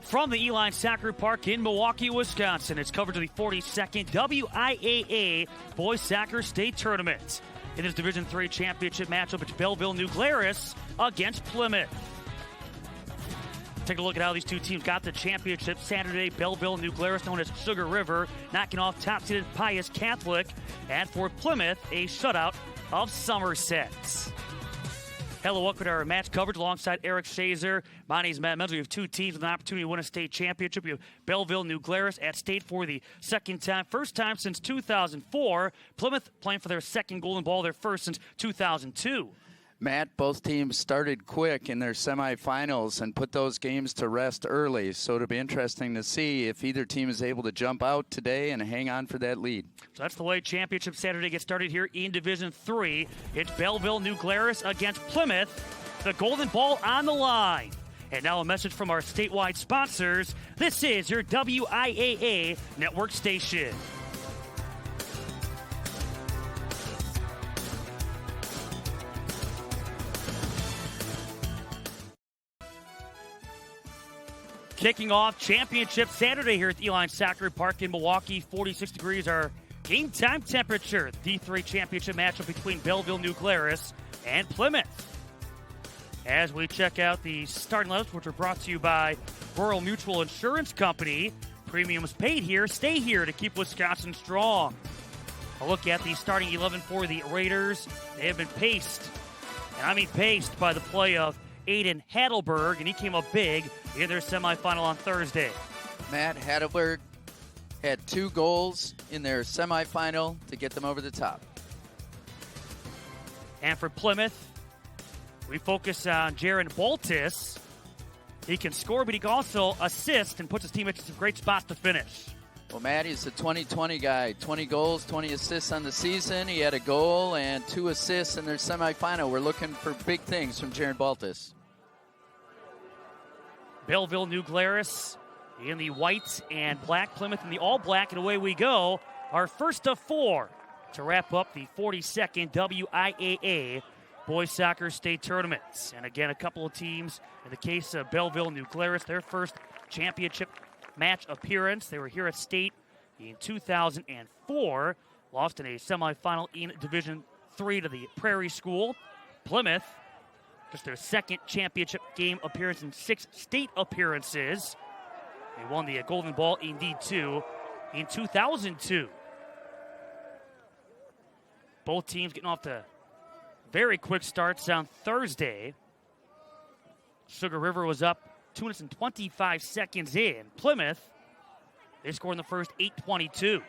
From the Eline Soccer Park in Milwaukee, Wisconsin, it's coverage of the 42nd WIAA Boys Soccer State Tournament. In this Division III championship matchup, it's Belleville New Glarus against Plymouth. Take a look at how these two teams got the championship Saturday. Belleville New Glarus, known as Sugar River, knocking off top-seeded Pius Catholic. And for Plymouth, a shutout of Somerset. Hello, welcome to our match coverage alongside Eric Shazer. My name is Matt Menzel. We have two teams with an opportunity to win a state championship. We have Belleville New Glarus at state for the second time. First time since 2004. Plymouth playing for their second Golden Ball, their first since 2002. Matt, both teams started quick in their semifinals and put those games to rest early. So it'll be interesting to see if either team is able to jump out today and hang on for that lead. So that's the way Championship Saturday gets started here in Division III. It's Belleville New Glarus against Plymouth. The Golden Ball on the line. And now a message from our statewide sponsors. This is your WIAA network station. Kicking off Championship Saturday here at the Eline Soccer Park in Milwaukee. 46 degrees our game time temperature. The D3 Championship matchup between Belleville New Glarus and Plymouth. As we check out the starting lineups, which are brought to you by Rural Mutual Insurance Company. Premiums paid here, stay here to keep Wisconsin strong. A look at the starting 11 for the Raiders. They have been paced, and I mean paced, by the play of Aiden Hadelberg, and he came up big in their semifinal on Thursday. Matt, Hadelberg had 2 goals in their semifinal to get them over the top. And for Plymouth, we focus on Jaron Baltis. He can score, but he can also assist and puts his team into some great spots to finish. Well, Matt, he's a 20-20 guy. 20 goals, 20 assists on the season. He had a goal and 2 assists in their semifinal. We're looking for big things from Jaron Baltis. Belleville New Glarus in the white and black, Plymouth in the all black, and away we go. Our first of 4 to wrap up the 42nd WIAA Boys Soccer State Tournaments. And again, a couple of teams, in the case of Belleville New Glarus, their first championship match appearance. They were here at state in 2004, lost in a semifinal in Division III to the Prairie School. Plymouth, just their second championship game appearance in 6 state appearances. They won the Golden Ball in D2 in 2002. Both teams getting off to very quick starts on Thursday. Sugar River was up 2 minutes and 25 seconds in. Plymouth, they scored in the first 8:22.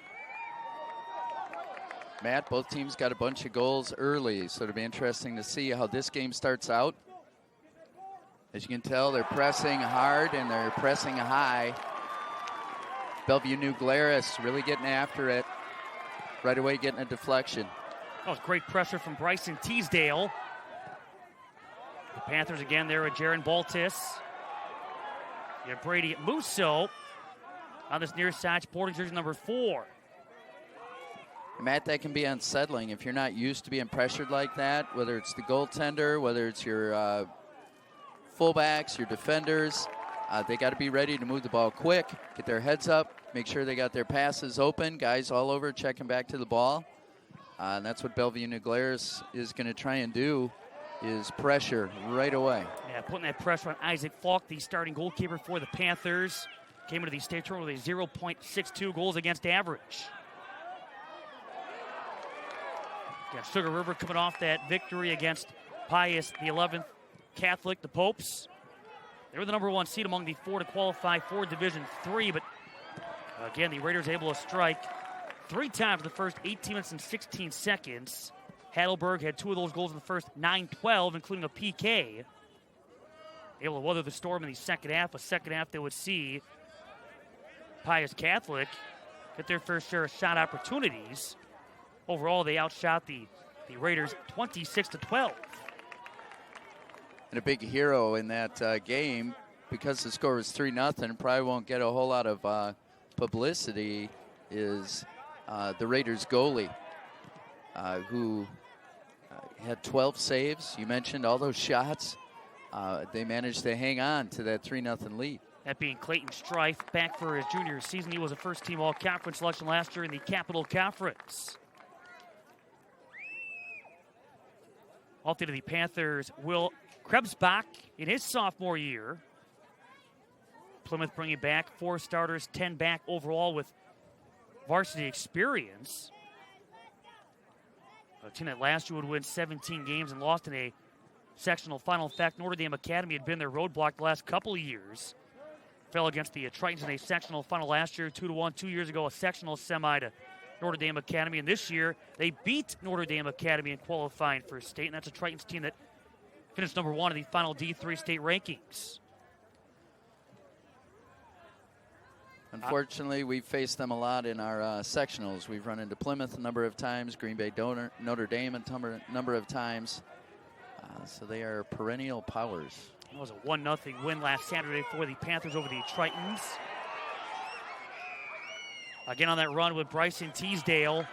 Matt, both teams got a bunch of goals early, so it'll be interesting to see how this game starts out. As you can tell, they're pressing hard and they're pressing high. Bellevue New Glarus really getting after it. Right away getting a deflection. That was great pressure from Bryson Teasdale. The Panthers again there with Jaron Baltis. You have Brady Musso on this near side, sporting jersey number 4. Matt, that can be unsettling if you're not used to being pressured like that, whether it's the goaltender, whether it's your fullbacks, your defenders. They got to be ready to move the ball quick, get their heads up, make sure they got their passes open, guys all over checking back to the ball. And that's what Bellevue New Glarus is going to try and do, is pressure right away. Yeah, putting that pressure on Isaac Falk, the starting goalkeeper for the Panthers. Came into the state tournament with a 0.62 goals against average. Yeah, Sugar River coming off that victory against Pius the 11th Catholic, the Popes. They were the number 1 seed among the 4 to qualify for Division III, but again, the Raiders able to strike 3 times in the first 18 minutes and 16 seconds. Hadelberg had 2 of those goals in the first 9-12, including a PK. Able to weather the storm in the second half. A second half they would see Pius Catholic get their fair share of shot opportunities. Overall, they outshot the Raiders 26-12. And a big hero in that game, because the score was 3-0, probably won't get a whole lot of publicity, is the Raiders goalie, who had 12 saves. You mentioned all those shots. They managed to hang on to that 3-0 lead. That being Clayton Strife, back for his junior season. He was a first-team all-conference selection last year in the Capital Conference. Off to the Panthers, Will Krebsbach in his sophomore year. Plymouth bringing back 4 starters, 10 back overall with varsity experience. A team that last year would win 17 games and lost in a sectional final. In fact, Notre Dame Academy had been their roadblock the last couple of years. Fell against the Tritons in a sectional final last year, 2-1. 2 years ago, a sectional semi to Notre Dame Academy. And this year, they beat Notre Dame Academy in qualifying for state. And that's a Tritons team that finished number 1 in the final D3 state rankings. Unfortunately, we've faced them a lot in our sectionals. We've run into Plymouth a number of times, Green Bay Notre Dame a number of times. So they are perennial powers. It was a 1-0 win last Saturday for the Panthers over the Tritons. Again on that run with Bryson Teasdale.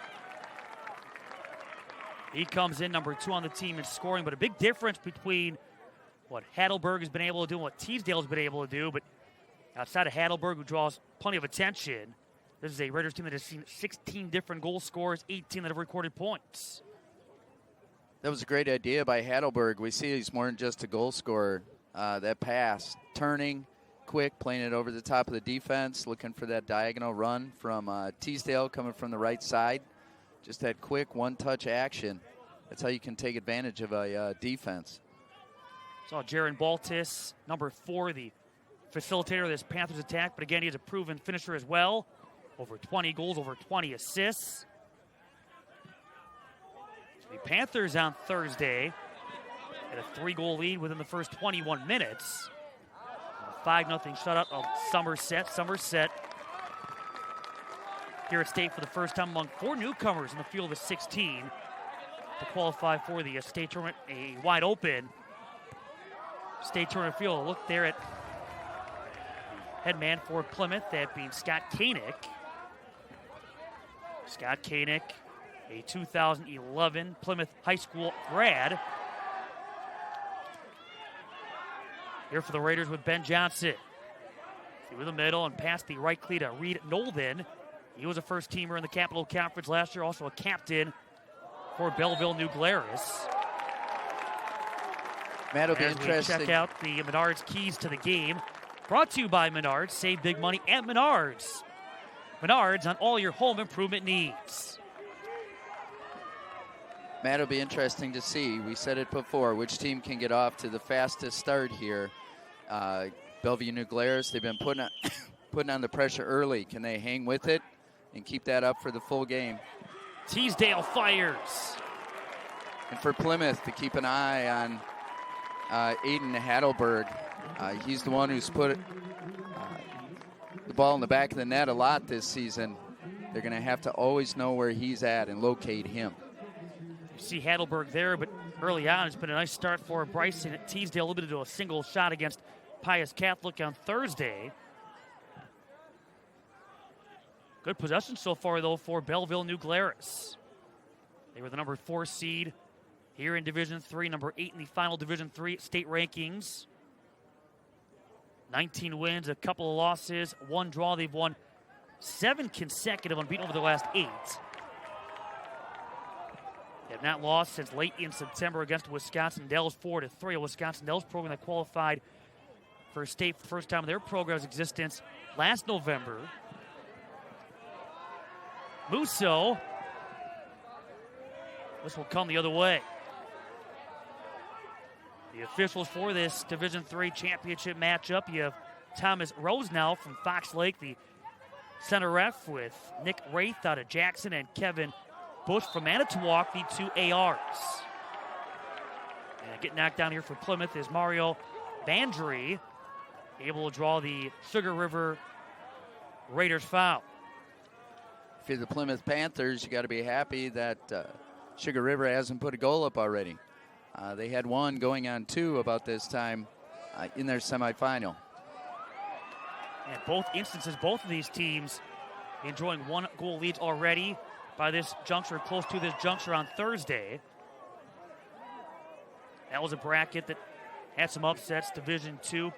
He comes in number 2 on the team in scoring, but a big difference between what Heidelberg has been able to do and what Teasdale has been able to do. But outside of Heidelberg, who draws plenty of attention, this is a Raiders team that has seen 16 different goal scorers, 18 that have recorded points. That was a great idea by Heidelberg. We see he's more than just a goal scorer. That pass, turning, quick, playing it over the top of the defense, looking for that diagonal run from Teasdale coming from the right side. Just that quick one-touch action. That's how you can take advantage of a defense. Saw Jaron Baltis, number 4, the facilitator of this Panthers attack, but again, he's a proven finisher as well. Over 20 goals, over 20 assists. So the Panthers on Thursday had a 3-goal lead within the first 21 minutes. A 5-0 shutout of Somerset. Somerset here at state for the first time among 4 newcomers in the field of 16 to qualify for the state tournament. A wide open state tournament field. A look there at head man for Plymouth, that being Scott Koenig. Scott Koenig, a 2011 Plymouth High School grad. Here for the Raiders with Ben Johnson. Through the middle and past the right cleat to Reed Nolden. He was a first-teamer in the Capital Conference last year, also a captain for Belleville, New Glarus. Matt, will be interesting. Check out the Menards keys to the game. Brought to you by Menards. Save big money at Menards. Menards on all your home improvement needs. Matt, it'll be interesting to see. We said it before, which team can get off to the fastest start here. Bellevue, New Glarus, they've been putting on the pressure early. Can they hang with it and keep that up for the full game? Teasdale fires. And for Plymouth to keep an eye on Aiden Heidelberg. He's the one who's put the ball in the back of the net a lot this season. They're going to have to always know where he's at and locate him. You see Heidelberg there, but early on it's been a nice start for Bryson at Teasdale, limited to a single shot against Pius Catholic on Thursday. Good possession so far, though, for Belleville, New Glarus. They were the number 4 seed here in Division III, number 8 in the final Division III state rankings. 19 wins, a couple of losses, 1 draw. They've won 7 consecutive unbeaten over the last 8. They have not lost since late in September against Wisconsin Dells, 4-3. A Wisconsin Dells program that qualified for state for the first time in their program's existence last November. Musso. This will come the other way. The officials for this Division III championship matchup, you have Thomas Rosenau from Fox Lake, the center ref, with Nick Wraith out of Jackson and Kevin Bush from Manitowoc, the 2 ARs. And getting knocked down here for Plymouth is Mario Bandry, able to draw the Sugar River Raiders foul. If you're the Plymouth Panthers, you got to be happy that Sugar River hasn't put a goal up already. They had 1 going on 2 about this time in their semifinal. In both instances, both of these teams enjoying 1-goal leads already by this juncture, close to this juncture on Thursday. That was a bracket that had some upsets. Division II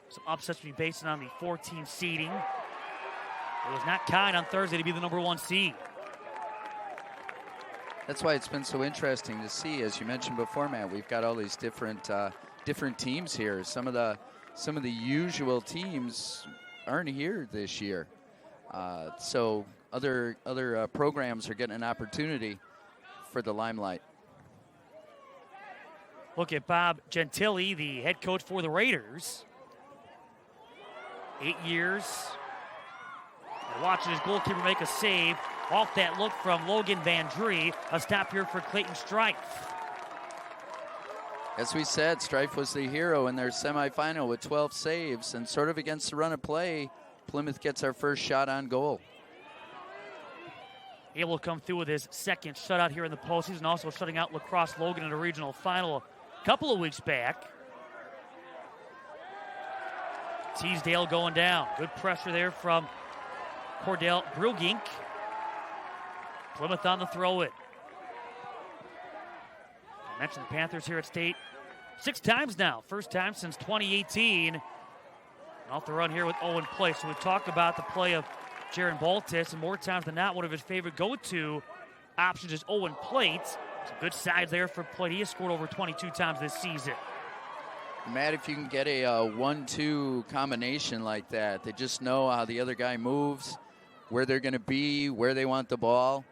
Some upsets to be based on the 14 seeding. It was not kind on Thursday to be the number 1 seed. That's why it's been so interesting to see, as you mentioned before, Matt. We've got all these different teams here. Some of the usual teams aren't here this year, so other programs are getting an opportunity for the limelight. Look at Bob Gentili, the head coach for the Raiders. 8 years. And watching his goalkeeper make a save off that look from Logan Van Dree. A stop here for Clayton Strife. As we said, Strife was the hero in their semifinal with 12 saves, and sort of against the run of play, Plymouth gets our first shot on goal. Able to come through with his second shutout here in the postseason, also shutting out Lacrosse Logan in a regional final a couple of weeks back. Teasdale going down. Good pressure there from Cordell Brugink. Plymouth on the throw-in. I mentioned the Panthers here at state 6 times now. First time since 2018. And off the run here with Owen Place. So we talk about the play of Jaron Baltus, and more times than not, one of his favorite go-to options is Owen Plate. Some good sides there for Plate. He has scored over 22 times this season. Matt, if you can get a 1-2 combination like that, they just know how the other guy moves, where they're going to be, where they want the ball.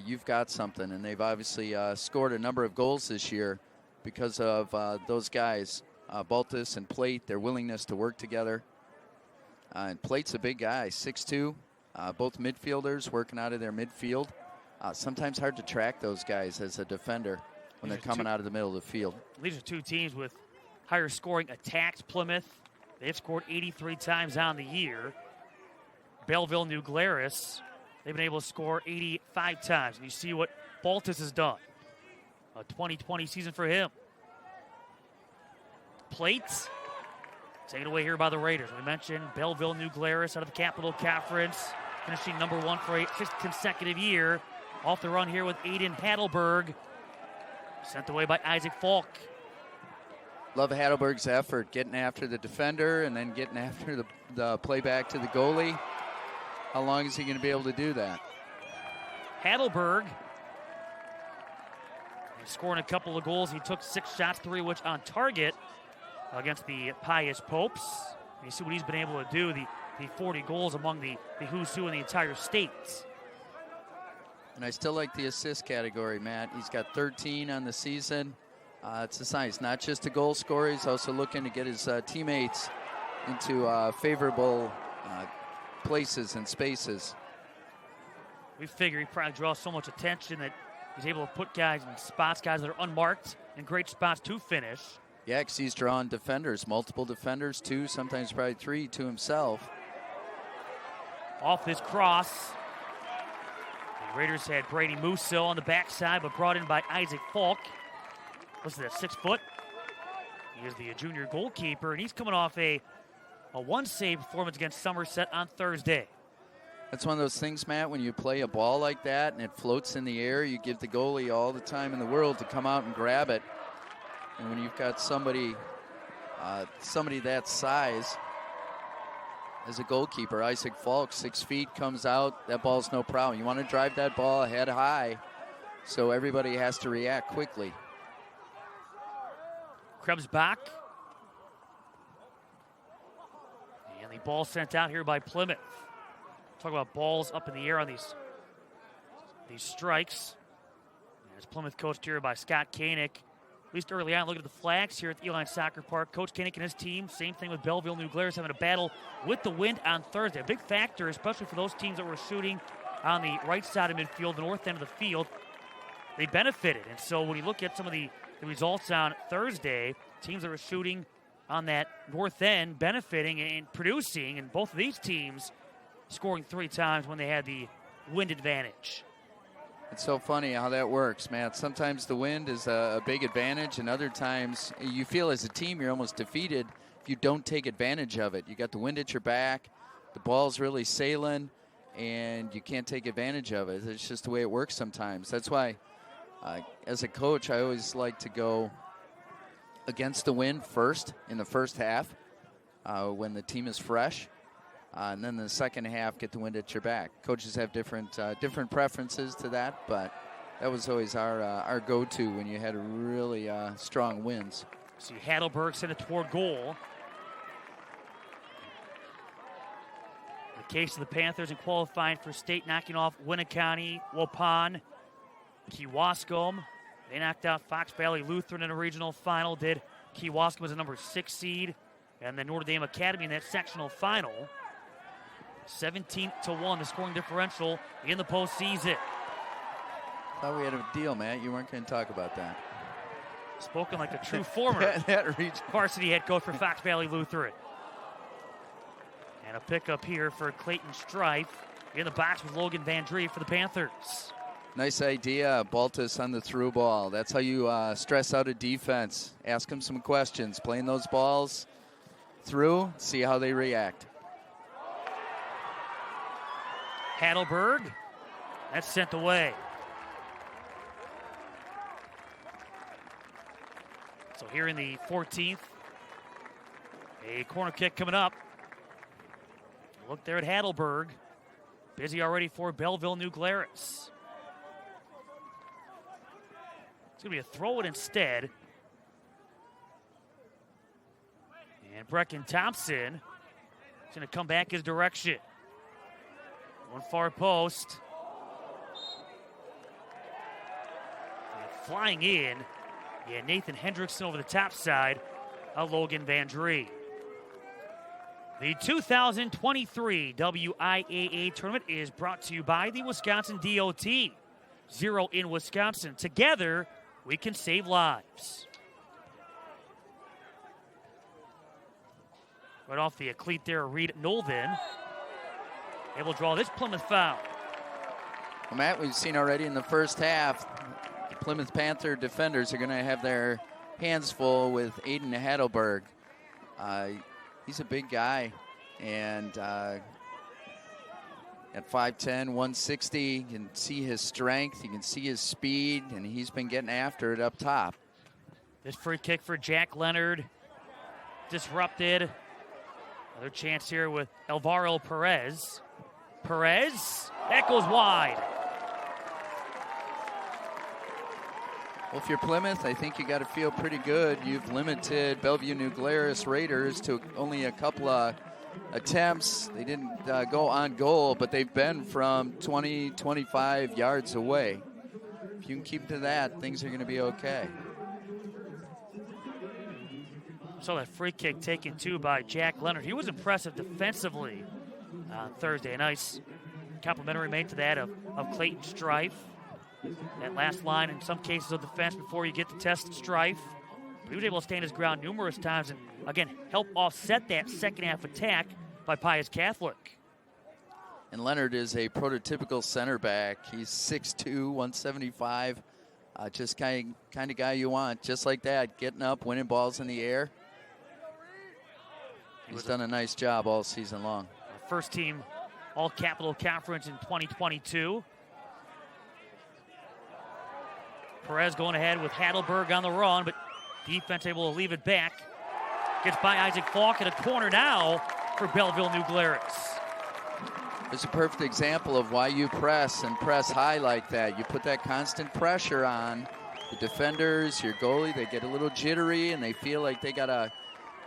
You've got something, and they've obviously scored a number of goals this year because of those guys, Baltus and Plate, their willingness to work together. And Plate's a big guy, 6'2", both midfielders working out of their midfield. Sometimes hard to track those guys as a defender when they're coming out of the middle of the field. These are 2 teams with higher scoring attacks. Plymouth, they've scored 83 times on the year. Belleville, New Glarus, they've been able to score 85 times. And you see what Baltus has done. A 2020 season for him. Plates, taken away here by the Raiders. We mentioned Belleville, New Glarus out of the Capital Conference, finishing number 1 for a 6th consecutive year. Off the run here with Aiden Hadelberg, sent away by Isaac Falk. Love Hadelberg's effort, getting after the defender and then getting after the play back to the goalie. How long is he going to be able to do that? Hadelberg scoring a couple of goals. He took 6 shots, 3 of which on target against the Pius Popes. And you see what he's been able to do, the 40 goals among the who's who in the entire state. And I still like the assist category, Matt. He's got 13 on the season. It's a sign. He's not just a goal scorer. He's also looking to get his teammates into favorable places and spaces. We figure he probably draws so much attention that he's able to put guys in spots, guys that are unmarked, in great spots to finish. Yeah, because he's drawing defenders, multiple defenders, 2, sometimes probably 3 to himself. Off this cross. The Raiders had Brady Musso on the backside, but brought in by Isaac Falk. What's that, 6 foot? He is the junior goalkeeper, and he's coming off a 1-save performance against Somerset on Thursday. That's one of those things, Matt, when you play a ball like that and it floats in the air, you give the goalie all the time in the world to come out and grab it. And when you've got somebody that size as a goalkeeper, Isaac Falk, 6 feet, comes out, that ball's no problem. You want to drive that ball head high, so everybody has to react quickly. Krebs back. And the ball sent out here by Plymouth. Talk about balls up in the air on these strikes. And it's Plymouth coached here by Scott Koenig. At least early on, look at the flags here at the Eline Soccer Park. Coach Koenig and his team, same thing with Belleville, New Glarus, having a battle with the wind on Thursday. A big factor, especially for those teams that were shooting on the right side of midfield, the north end of the field. They benefited. And so when you look at some of the results on Thursday, teams that were shooting on that north end benefiting and producing, and both of these teams scoring 3 times when they had the wind advantage. It's so funny how that works, Matt. Sometimes the wind is a big advantage, and other times you feel as a team you're almost defeated if you don't take advantage of it. You got the wind at your back, the ball's really sailing, and you can't take advantage of it. It's just the way it works sometimes. That's why, as a coach, I always like to go against the wind first in the first half, when the team is fresh. And then the second half, get the wind at your back. Coaches have different preferences to that, but that was always our go-to when you had really strong winds. See Heidelberg send it toward goal. In the case of the Panthers in qualifying for state, knocking off Winneconne, Waupun, Kewaskum. They knocked out Fox Valley Lutheran in a regional final. Did Kewaskum as a number 6 seed, and then Notre Dame Academy in that sectional final. 17-1, the scoring differential in the postseason. Thought we had a deal, Matt. You weren't going to talk about that. Spoken like a true former that varsity head coach for Fox Valley Lutheran. And a pickup here for Clayton Strife in the box with Logan Van Dree for the Panthers. Nice idea, Baltus on the through ball. That's how you stress out a defense. Ask them some questions. Playing those balls through, see how they react. Heidelberg, that's sent away. So here in the 14th, a corner kick coming up. Look there at Heidelberg. Busy already for Belleville, New Glarus. It's going to be a throw it instead. And Brecken Thompson is going to come back his direction. One far post. And flying in. Yeah, Nathan Hendrickson over the top side of Logan Van Dree. The 2023 WIAA tournament is brought to you by the Wisconsin DOT. Zero in Wisconsin. Together, we can save lives. Right off the cleat there, Reed Nolden. Able to draw this Plymouth foul. Well, Matt, we've seen already in the first half, the Plymouth Panther defenders are going to have their hands full with Aiden Heidelberg. He's a big guy, and at 5'10", 160, you can see his strength, you can see his speed, and he's been getting after it up top. This free kick for Jack Leonard. Disrupted. Another chance here with Alvaro Perez. Perez, that goes wide. Well, if you're Plymouth, I think you got to feel pretty good. You've limited Bellevue New Glarus Raiders to only a couple of attempts. They didn't go on goal, but they've been from 20, 25 yards away. If you can keep to that, things are going to be okay. Saw that free kick taken too by Jack Leonard. He was impressive defensively on Thursday. A nice complimentary made to that of Clayton Strife. That last line in some cases of defense before you get to test Strife. But he was able to stand his ground numerous times and, again, help offset that second half attack by Pius Catholic. And Leonard is a prototypical center back. He's 6'2", 175. Just kind of guy you want. Just like that, getting up, winning balls in the air. He's done a nice job all season long. First team All-Capital Conference in 2022. Perez going ahead with Heidelberg on the run, but defense able to leave it back. Gets by Isaac Falk at a corner now for Belleville New Glarus. It's a perfect example of why you press and press high like that. You put that constant pressure on the defenders, your goalie. They get a little jittery and they feel like they got to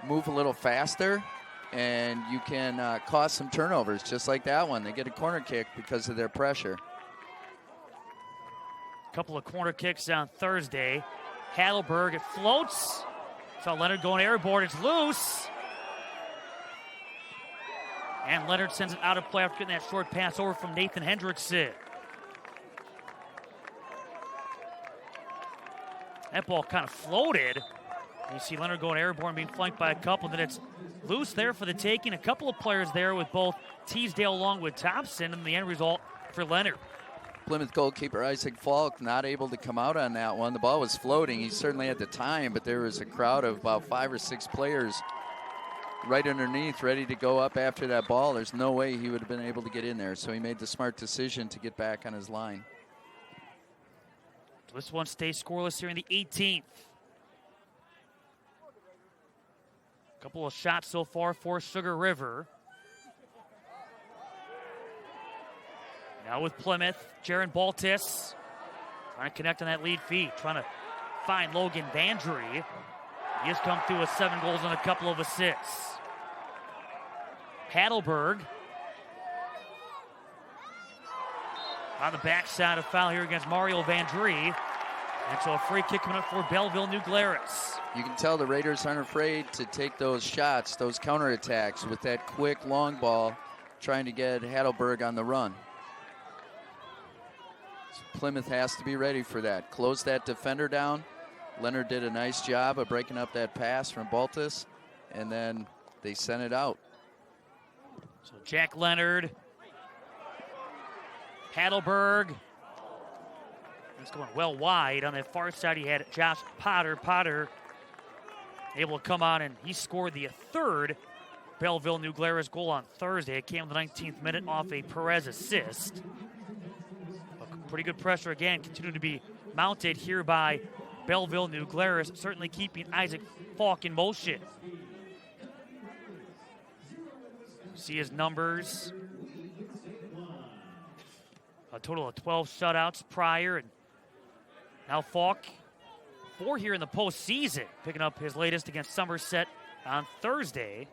move a little faster, and you can cause some turnovers just like that one. They get a corner kick because of their pressure. Couple of corner kicks on Thursday. Heidelberg, it floats. Saw Leonard going airborne. It's loose. And Leonard sends it out of play after getting that short pass over from Nathan Hendrickson. That ball kind of floated. You see Leonard going airborne, being flanked by a couple. Then it's loose there for the taking. A couple of players there with both Teasdale along with Thompson, and the end result for Leonard. Plymouth goalkeeper Isaac Falk not able to come out on that one. The ball was floating. He certainly had the time, but there was a crowd of about 5 or 6 players right underneath, ready to go up after that ball. There's no way he would have been able to get in there, so he made the smart decision to get back on his line. This one stays scoreless here in the 18th. Couple of shots so far for Sugar River. Now with Plymouth, Jaron Baltis trying to connect on that lead feed, trying to find Logan Vandry. He has come through with 7 goals and a couple of assists. Heidelberg on the backside, of foul here against Mario Vandry. And so a free kick coming up for Belleville, New Glarus. You can tell the Raiders aren't afraid to take those shots, those counterattacks with that quick long ball, trying to get Heidelberg on the run. So Plymouth has to be ready for that. Close that defender down. Leonard did a nice job of breaking up that pass from Baltis, and then they sent it out. So Jack Leonard, Heidelberg. It's going well wide. On that far side, he had Josh Potter. Potter able to come on, and he scored the 3rd Belleville New Glarus goal on Thursday. It came in the 19th minute off a Perez assist. But pretty good pressure again, continuing to be mounted here by Belleville New Glarus, certainly keeping Isaac Falk in motion. See his numbers. A total of 12 shutouts prior, and now Falk, 4 here in the postseason, picking up his latest against Somerset on Thursday.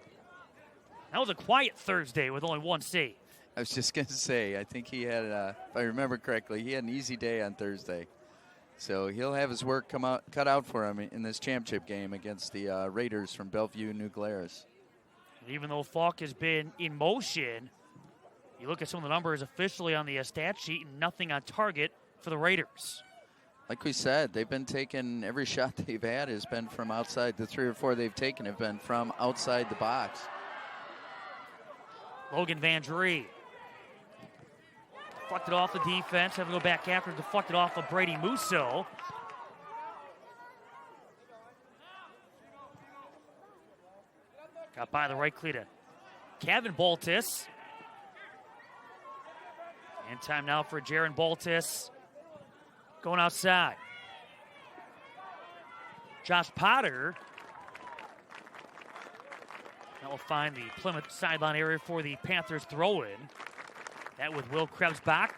That was a quiet Thursday with only 1 save. I was just going to say, I think he had, if I remember correctly, he had an easy day on Thursday. So he'll have his work cut out for him in this championship game against the Raiders from Bellevue, New Glarus. And even though Falk has been in motion, you look at some of the numbers officially on the stat sheet, and nothing on target for the Raiders. Like we said, they've been taking, every shot they've had has been from outside. The 3 or 4 they've taken have been from outside the box. Logan Vandry deflected off the defense, having to go back after, deflected off of Brady Musso. Got by the right cleat of Kevin Baltis. And time now for Jaron Baltis going outside. Josh Potter. That will find the Plymouth sideline area for the Panthers throw-in. That with Will Krebsbach.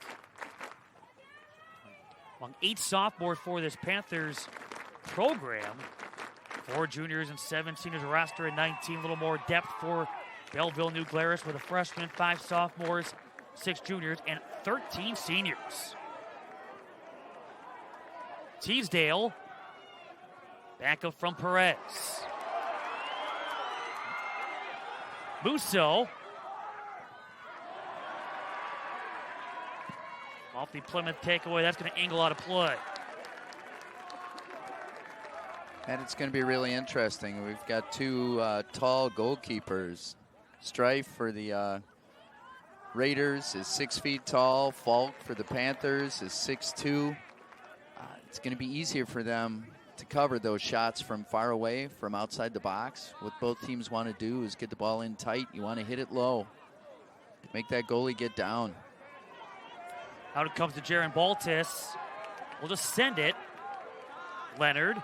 Among 8 sophomores for this Panthers program. 4 juniors and 7 seniors, a roster of 19. A little more depth for Belleville New Glarus with a freshman, 5 sophomores, 6 juniors, and 13 seniors. Teasdale, back up from Perez. Musso. Off the Plymouth takeaway, that's going to angle out of play. And it's going to be really interesting. We've got 2 tall goalkeepers. Strife for the Raiders is 6 feet tall. Falk for the Panthers is 6'2". It's going to be easier for them to cover those shots from far away, from outside the box. What both teams want to do is get the ball in tight. You want to hit it low. Make that goalie get down. Out it comes to Jaron Baltis. We'll just send it. Leonard.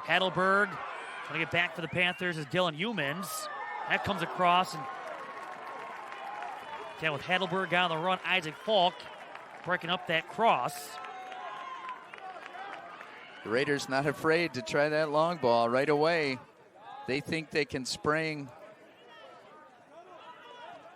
Heidelberg trying to get back for the Panthers is Dylan Humans. That comes across, and again with Heidelberg on the run, Isaac Falk breaking up that cross. The Raiders not afraid to try that long ball right away. They think they can spring.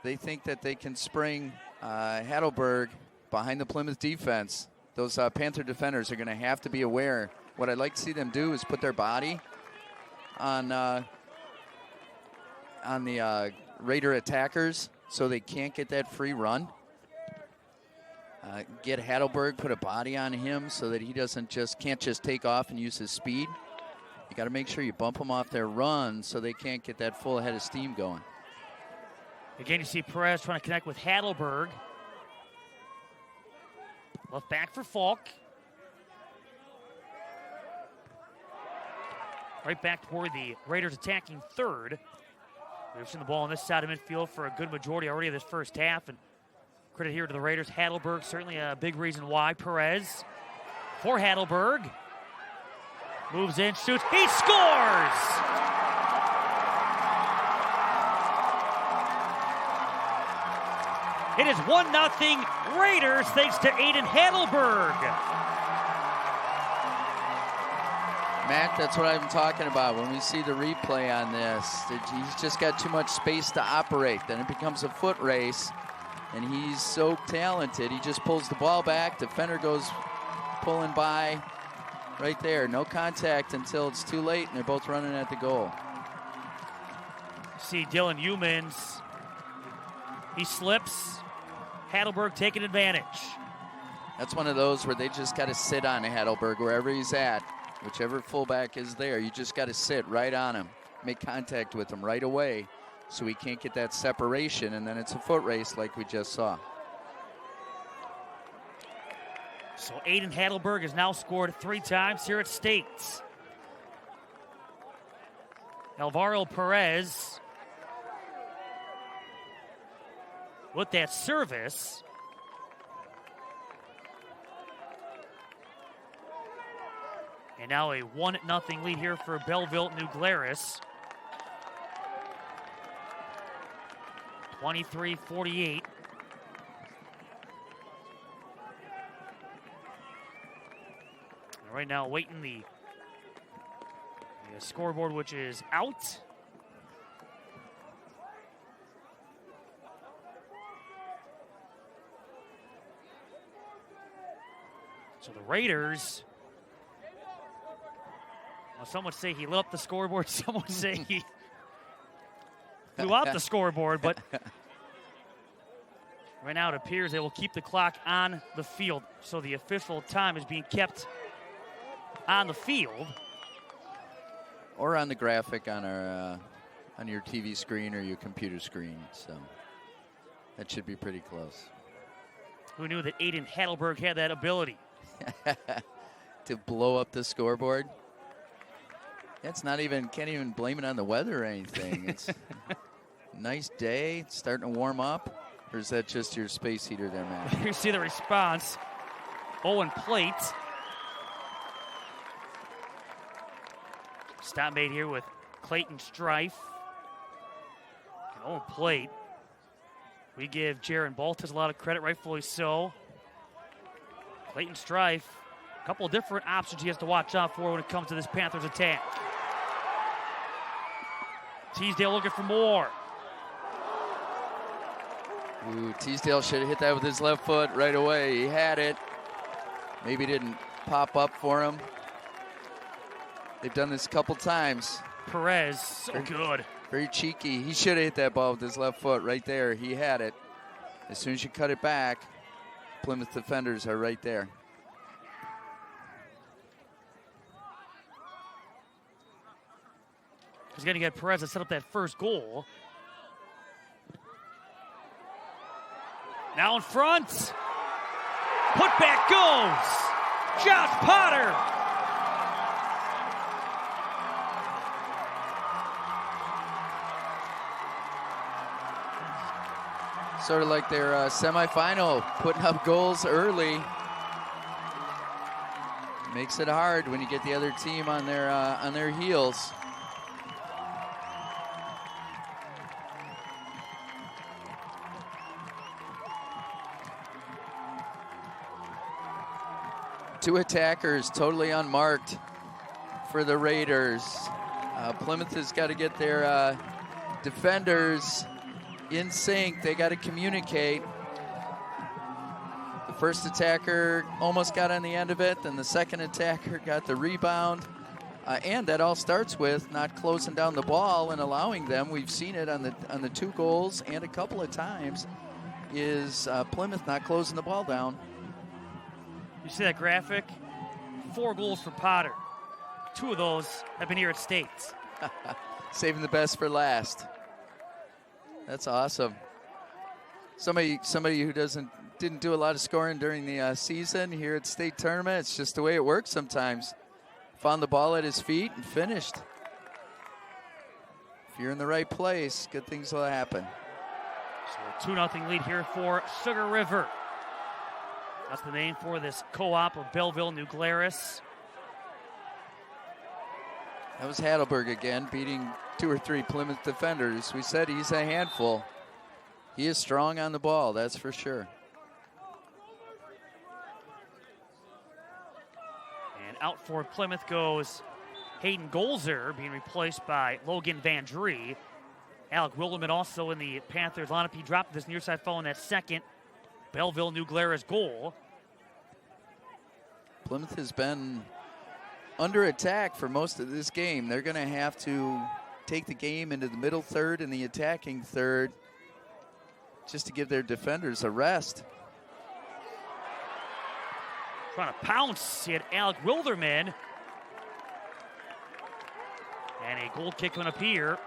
They think that they can spring Heidelberg behind the Plymouth defense. Those Panther defenders are going to have to be aware. What I'd like to see them do is put their body on the Raider attackers so they can't get that free run. Get Heidelberg, put a body on him so that he can't just take off and use his speed. You got to make sure you bump them off their run so they can't get that full head of steam going. Again, you see Perez trying to connect with Heidelberg. Left back for Falk. Right back toward the Raiders attacking third. We've seen the ball on this side of midfield for a good majority already of this first half. And credit here to the Raiders. Heidelberg, certainly a big reason why. Perez for Heidelberg. Moves in, shoots, he scores! It is 1-0 Raiders thanks to Aiden Heidelberg. Matt, that's what I'm talking about. When we see the replay on this, he's just got too much space to operate. Then it becomes a foot race, and he's so talented. He just pulls the ball back. Defender goes pulling by right there. No contact until it's too late, and they're both running at the goal. See Dylan Humans. He slips. Heidelberg taking advantage. That's one of those where they just got to sit on Heidelberg wherever he's at. Whichever fullback is there, you just got to sit right on him. Make contact with him right away so he can't get that separation, and then it's a foot race like we just saw. So Aiden Heidelberg has now scored 3 times here at State. Alvaro Perez with that service. And now a 1-0 lead here for Belleville, New Glarus. 23-48. Right now waiting the scoreboard, which is out. So the Raiders, well, some would say he lit up the scoreboard, some would say he blew out the scoreboard, but right now it appears they will keep the clock on the field. So the official time is being kept on the field. Or on the graphic on our on your TV screen or your computer screen. So that should be pretty close. Who knew that Aiden Heidelberg had that ability? To blow up the scoreboard. It's not even, can't even blame it on the weather or anything. It's a nice day, it's starting to warm up. Or is that just your space heater there, Matt? You see the response. Owen Plate. Stop made here with Clayton Strife. And Owen Plate. We give Jaron Baltus a lot of credit, rightfully so. Clayton Strife, a couple of different options he has to watch out for when it comes to this Panthers attack. Teasdale looking for more. Ooh, Teasdale should have hit that with his left foot right away. He had it. Maybe didn't pop up for him. They've done this a couple times. Perez, so good. Very cheeky. He should have hit that ball with his left foot right there. He had it. As soon as you cut it back, Plymouth defenders are right there. He's going to get Perez to set up that first goal. Now in front. Putback goes. Josh Potter. Sort of like their semifinal, putting up goals early. Makes it hard when you get the other team on their heels. Two attackers totally unmarked for the Raiders. Plymouth has got to get their defenders in sync. They got to communicate. The first attacker almost got on the end of it, then the second attacker got the rebound. And that all starts with not closing down the ball and allowing them. We've seen it on the 2 goals and a couple of times is Plymouth not closing the ball down. You see that graphic? 4 goals for Potter. 2 of those have been here at State. Saving the best for last. That's awesome. Somebody who didn't do a lot of scoring during the season here at State Tournament. It's just the way it works sometimes. Found the ball at his feet and finished. If you're in the right place, good things will happen. So a 2-0 lead here for Sugar River. That's the name for this co-op of Belleville, New Glarus. That was Heidelberg again, beating 2 or 3 Plymouth defenders. We said he's a handful. He is strong on the ball, that's for sure. And out for Plymouth goes Hayden Golzer, being replaced by Logan Van Dree. Alec Wilderman also in the Panthers lineup. He dropped this near side foul in that second Belleville New Glarus goal. Plymouth has been under attack for most of this game. They're going to have to take the game into the middle third and the attacking third just to give their defenders a rest. Trying to pounce at Alec Wilderman. And a goal kick coming up here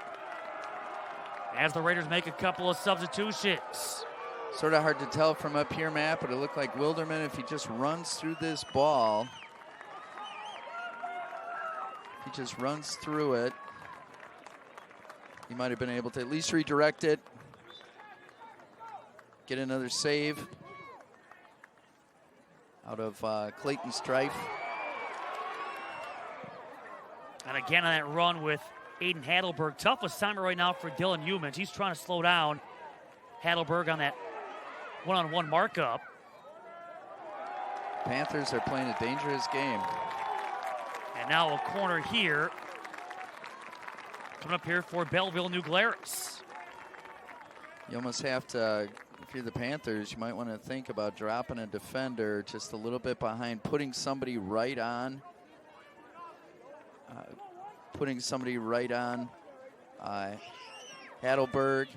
as the Raiders make a couple of substitutions. Sort of hard to tell from up here, Matt, but it looked like Wilderman, if he just runs through this ball, if he just runs through it, he might have been able to at least redirect it, get another save out of Clayton Strife. And again on that run with Aiden Heidelberg. Tough assignment right now for Dylan Humans. He's trying to slow down Heidelberg on that one-on-one markup. Panthers are playing a dangerous game. And now a corner here. Coming up here for Belleville New Glarus. You almost have to, if you're the Panthers, you might want to think about dropping a defender just a little bit behind, putting somebody right on. Heidelberg,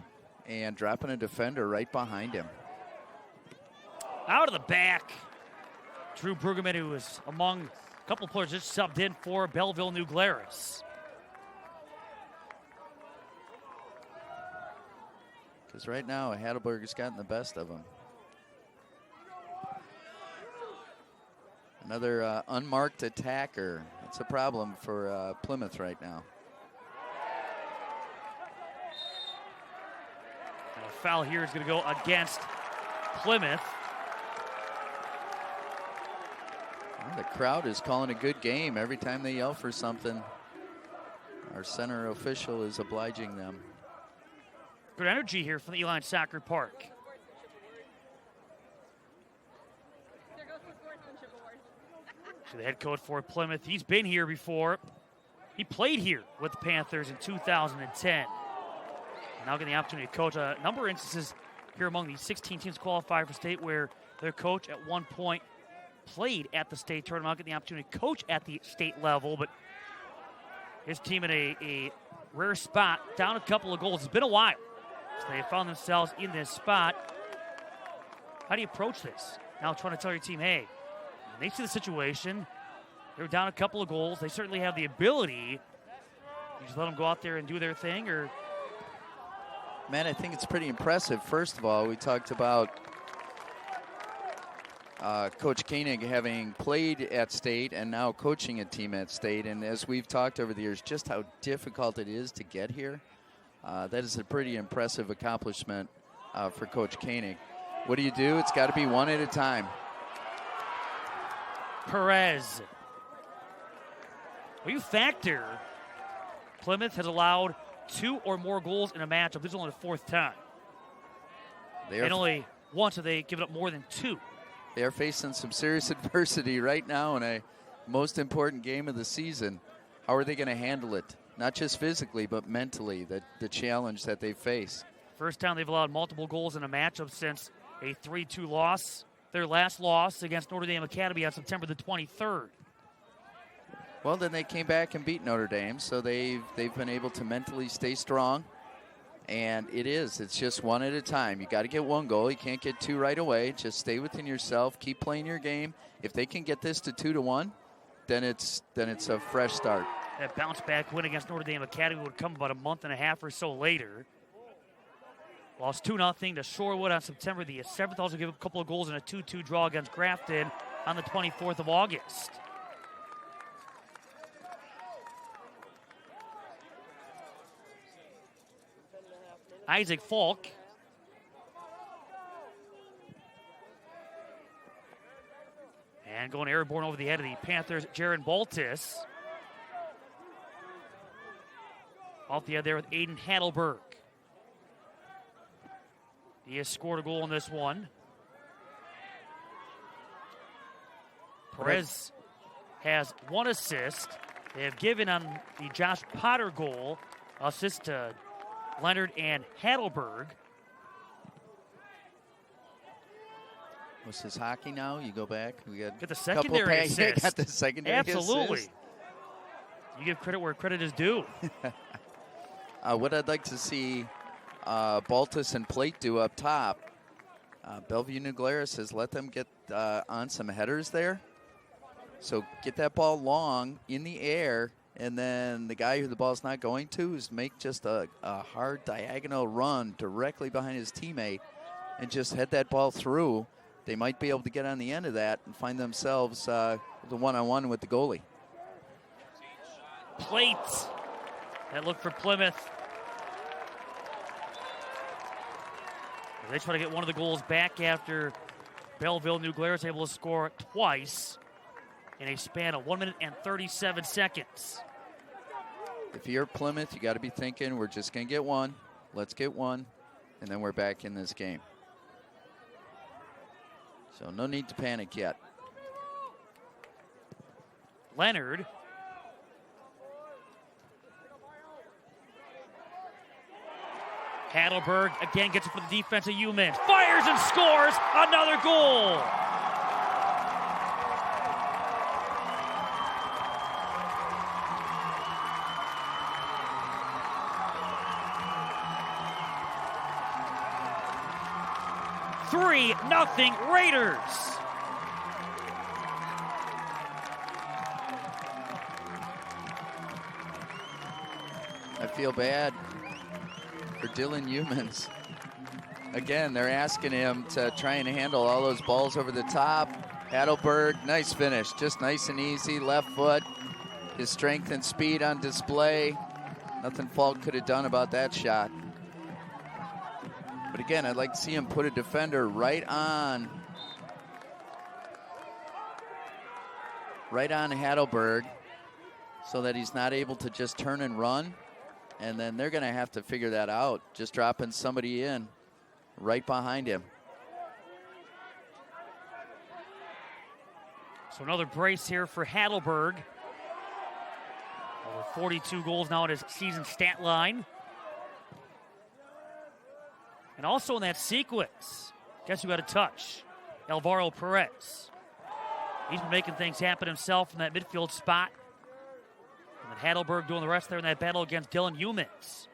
and dropping a defender right behind him. Out of the back, Drew Brueggemann, who was among a couple of players just subbed in for Belleville New Glarus. Because right now, Heidelberg has gotten the best of him. Another unmarked attacker. That's a problem for Plymouth right now. And a foul here is going to go against Plymouth. Well, the crowd is calling a good game every time they yell for something. Our center official is obliging them. Good energy here from the Eline Soccer Park. So the head coach for Plymouth, he's been here before. He played here with the Panthers in 2010. And now getting the opportunity to coach a number of instances here among the 16 teams qualified for state where their coach at one point played at the state tournament. I'll get the opportunity to coach at the state level, but his team in a rare spot, down a couple of goals. It's been a while. So they found themselves in this spot. How do you approach this? Now trying to tell your team, hey, when they see the situation, they're down a couple of goals. They certainly have the ability. You just let them go out there and do their thing, or? Man, I think it's pretty impressive. First of all, we talked about Coach Koenig having played at state and now coaching a team at state. And as we've talked over the years, just how difficult it is to get here. That is a pretty impressive accomplishment for Coach Koenig. What do? It's got to be one at a time. Perez. Well, you factor Plymouth has allowed 2 or more goals in a matchup. This is only the 4th time. And only once have they given up more than 2. They are facing some serious adversity right now in a most important game of the season. How are they going to handle it? Not just physically, but mentally, the challenge that they face. First time they've allowed multiple goals in a matchup since a 3-2 loss. Their last loss against Notre Dame Academy on September the 23rd. Well, then they came back and beat Notre Dame, so they've been able to mentally stay strong. And it's just one at a time. You got to get 1 goal. You can't get 2 right away. Just stay within yourself. Keep playing your game. If they can get this to 2-1, then it's a fresh start. That bounce back win against Notre Dame Academy would come about a month and a half or so later. Lost 2-0 to Shorewood on September the 7th. Also gave up a couple of goals in a 2-2 draw against Grafton on the 24th of August. Isaac Falk. And going airborne over the head of the Panthers, Jaron Baltis. off the other there with Aiden Heidelberg. He has scored a goal in this one. Perez has 1 assist. They have given on the Josh Potter goal assist to Leonard and Heidelberg. What's his hockey now? You go back. We got the secondary assist. Got the secondary Absolutely. assist. You give credit where credit is due. What I'd like to see Baltus and Plate do up top. Bellevue New Glarus has let them get on some headers there. So get that ball long in the air, and then the guy who the ball's not going to is make just a hard diagonal run directly behind his teammate and just head that ball through. They might be able to get on the end of that and find themselves the one-on-one with the goalie. Plate. That look for Plymouth. They try to get one of the goals back after Belleville New Glarus able to score twice in a span of 1 minute and 37 seconds. If you're Plymouth, you got to be thinking, we're just going to get one. Let's get one, and then we're back in this game. So no need to panic yet. Leonard. Heidelberg again gets it for the defense of UMinn. Fires and scores another goal. Three, 0 Raiders. I feel bad for Dylan Humans. Again, they're asking him to try and handle all those balls over the top. Heidelberg, nice finish, just nice and easy, left foot. His strength and speed on display. Nothing Falk could have done about that shot. But again, I'd like to see him put a defender right on Heidelberg so that he's not able to just turn and run. And then they're going to have to figure that out, just dropping somebody in right behind him. So another brace here for Heidelberg. Over 42 goals now at his season stat line. And also in that sequence, guess who got a touch? Alvaro Perez. He's been making things happen himself in that midfield spot. And then Heidelberg doing the rest there in that battle against Dylan Humans.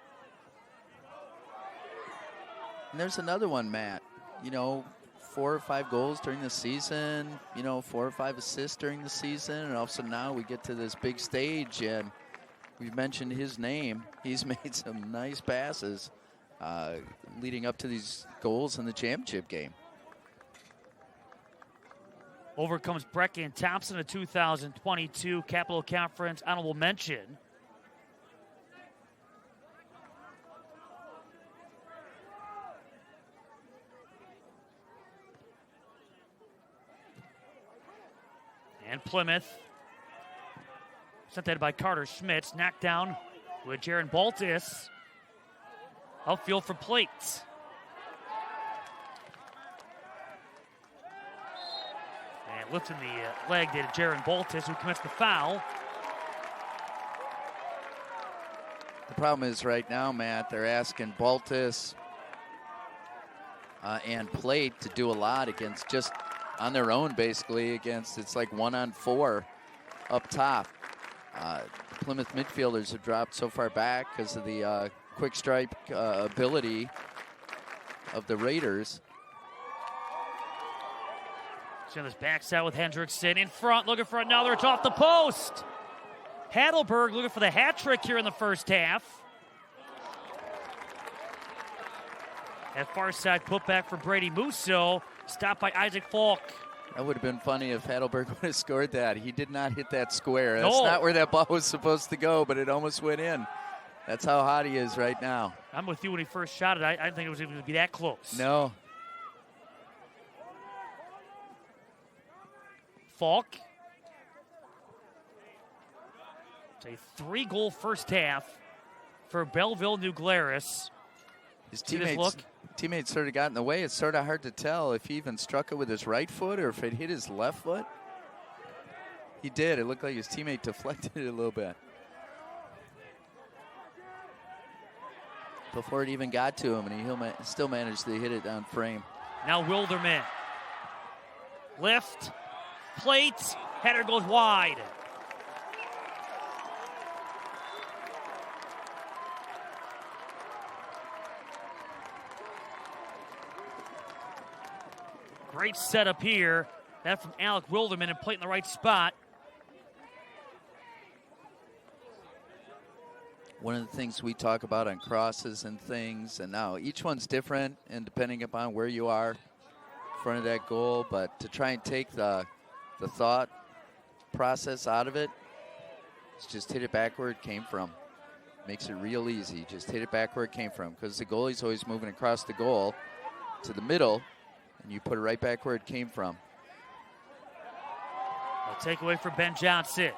And there's another one, Matt. 4 or 5 goals during the season, 4 or 5 assists during the season. And also now we get to this big stage, and we've mentioned his name. He's made some nice passes leading up to these goals in the championship game. Over comes Brecken Thompson, a 2022 Capital Conference honorable mention. And Plymouth, sent that by Carter Schmitz, knocked down with Jaron Baltus. Outfield for Plate. And lifting the leg to Jaron Baltus, who commits the foul. The problem is right now, Matt, they're asking Baltus and Plate to do a lot against just on their own, basically, against it's like 1-on-4 up top. Plymouth midfielders have dropped so far back because of the quick strike ability of the Raiders. See on this backside with Hendrickson in front, looking for another. It's off the post. Heidelberg looking for the hat trick here in the first half. That far side putback for Brady Musso, stopped by Isaac Falk. That would have been funny if Heidelberg would have scored that. He did not hit that square. No. That's not where that ball was supposed to go, but it almost went in. That's how hot he is right now. I'm with you when he first shot it. I didn't think it was even going to be that close. No. Falk. It's a 3-goal first half for Belleville, New Glarus. His teammates sort of got in the way. It's sort of hard to tell if he even struck it with his right foot or if it hit his left foot. He did. It looked like his teammate deflected it a little bit before it even got to him, and he still managed to hit it on frame. Now Wilderman. Lift, plate, header goes wide. Great setup here. That from Alec Wilderman, and plate in the right spot. One of the things we talk about on crosses and things, and now each one's different and depending upon where you are in front of that goal, but to try and take the thought process out of it, it's just hit it back where it came from. Makes it real easy. Just hit it back where it came from, because the goalie's always moving across the goal to the middle, and you put it right back where it came from. A takeaway for Ben Johnson.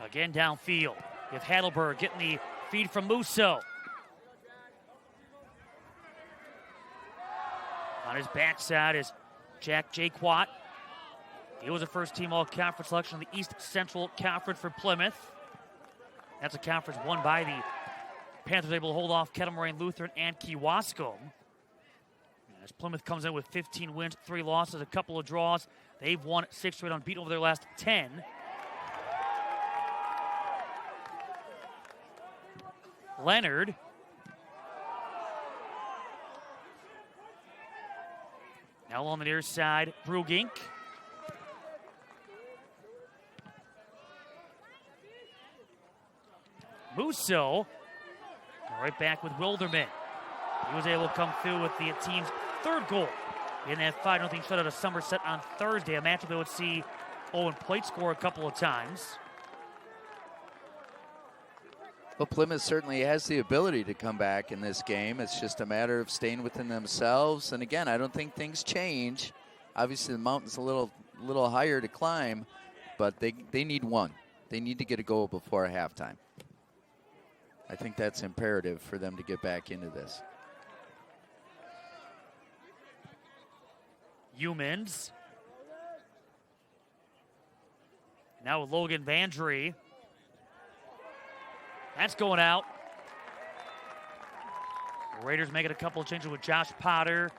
Again downfield. You have Heidelberg getting the feed from Musso. On his backside is Jack Jaquat. He was a first-team all-conference selection in the East Central Conference for Plymouth. That's a conference won by the Panthers, able to hold off Kettle Moraine Lutheran and Kewaskum. As Plymouth comes in with 15 wins, 3 losses, a couple of draws. They've won 6 straight unbeaten over their last 10. Leonard. Now on the near side, Brugink. Musso. Right back with Wilderman. He was able to come through with the team's 3rd goal in that 5-0 shutout of Somerset on Thursday. A matchup that would see Owen Plate score a couple of times. Well, Plymouth certainly has the ability to come back in this game. It's just a matter of staying within themselves. And again, I don't think things change. Obviously, the mountain's a little higher to climb, but they need one. They need to get a goal before halftime. I think that's imperative for them to get back into this. Humans. Now with Logan Vandry. That's going out. The Raiders making a couple of changes with Josh Potter.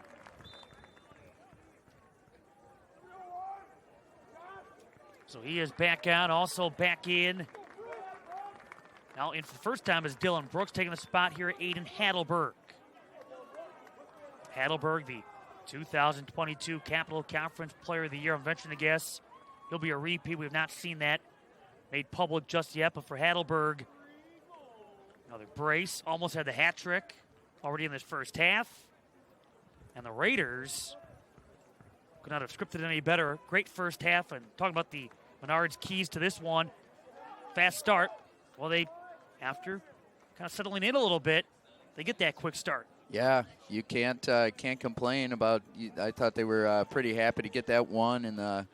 So he is back out, also back in. Now in for the first time is Dylan Brooks taking the spot here at Aiden Heidelberg. Heidelberg, the 2022 Capital Conference Player of the Year. I'm venturing to guess he'll be a repeat. We have not seen that made public just yet, but for Heidelberg, another brace. Almost had the hat trick already in this first half. And the Raiders could not have scripted it any better. Great first half. And talking about the Menards keys to this one, fast start. Well, they, after kind of settling in a little bit, they get that quick start. Yeah, you can't complain about. I thought they were pretty happy to get that one in the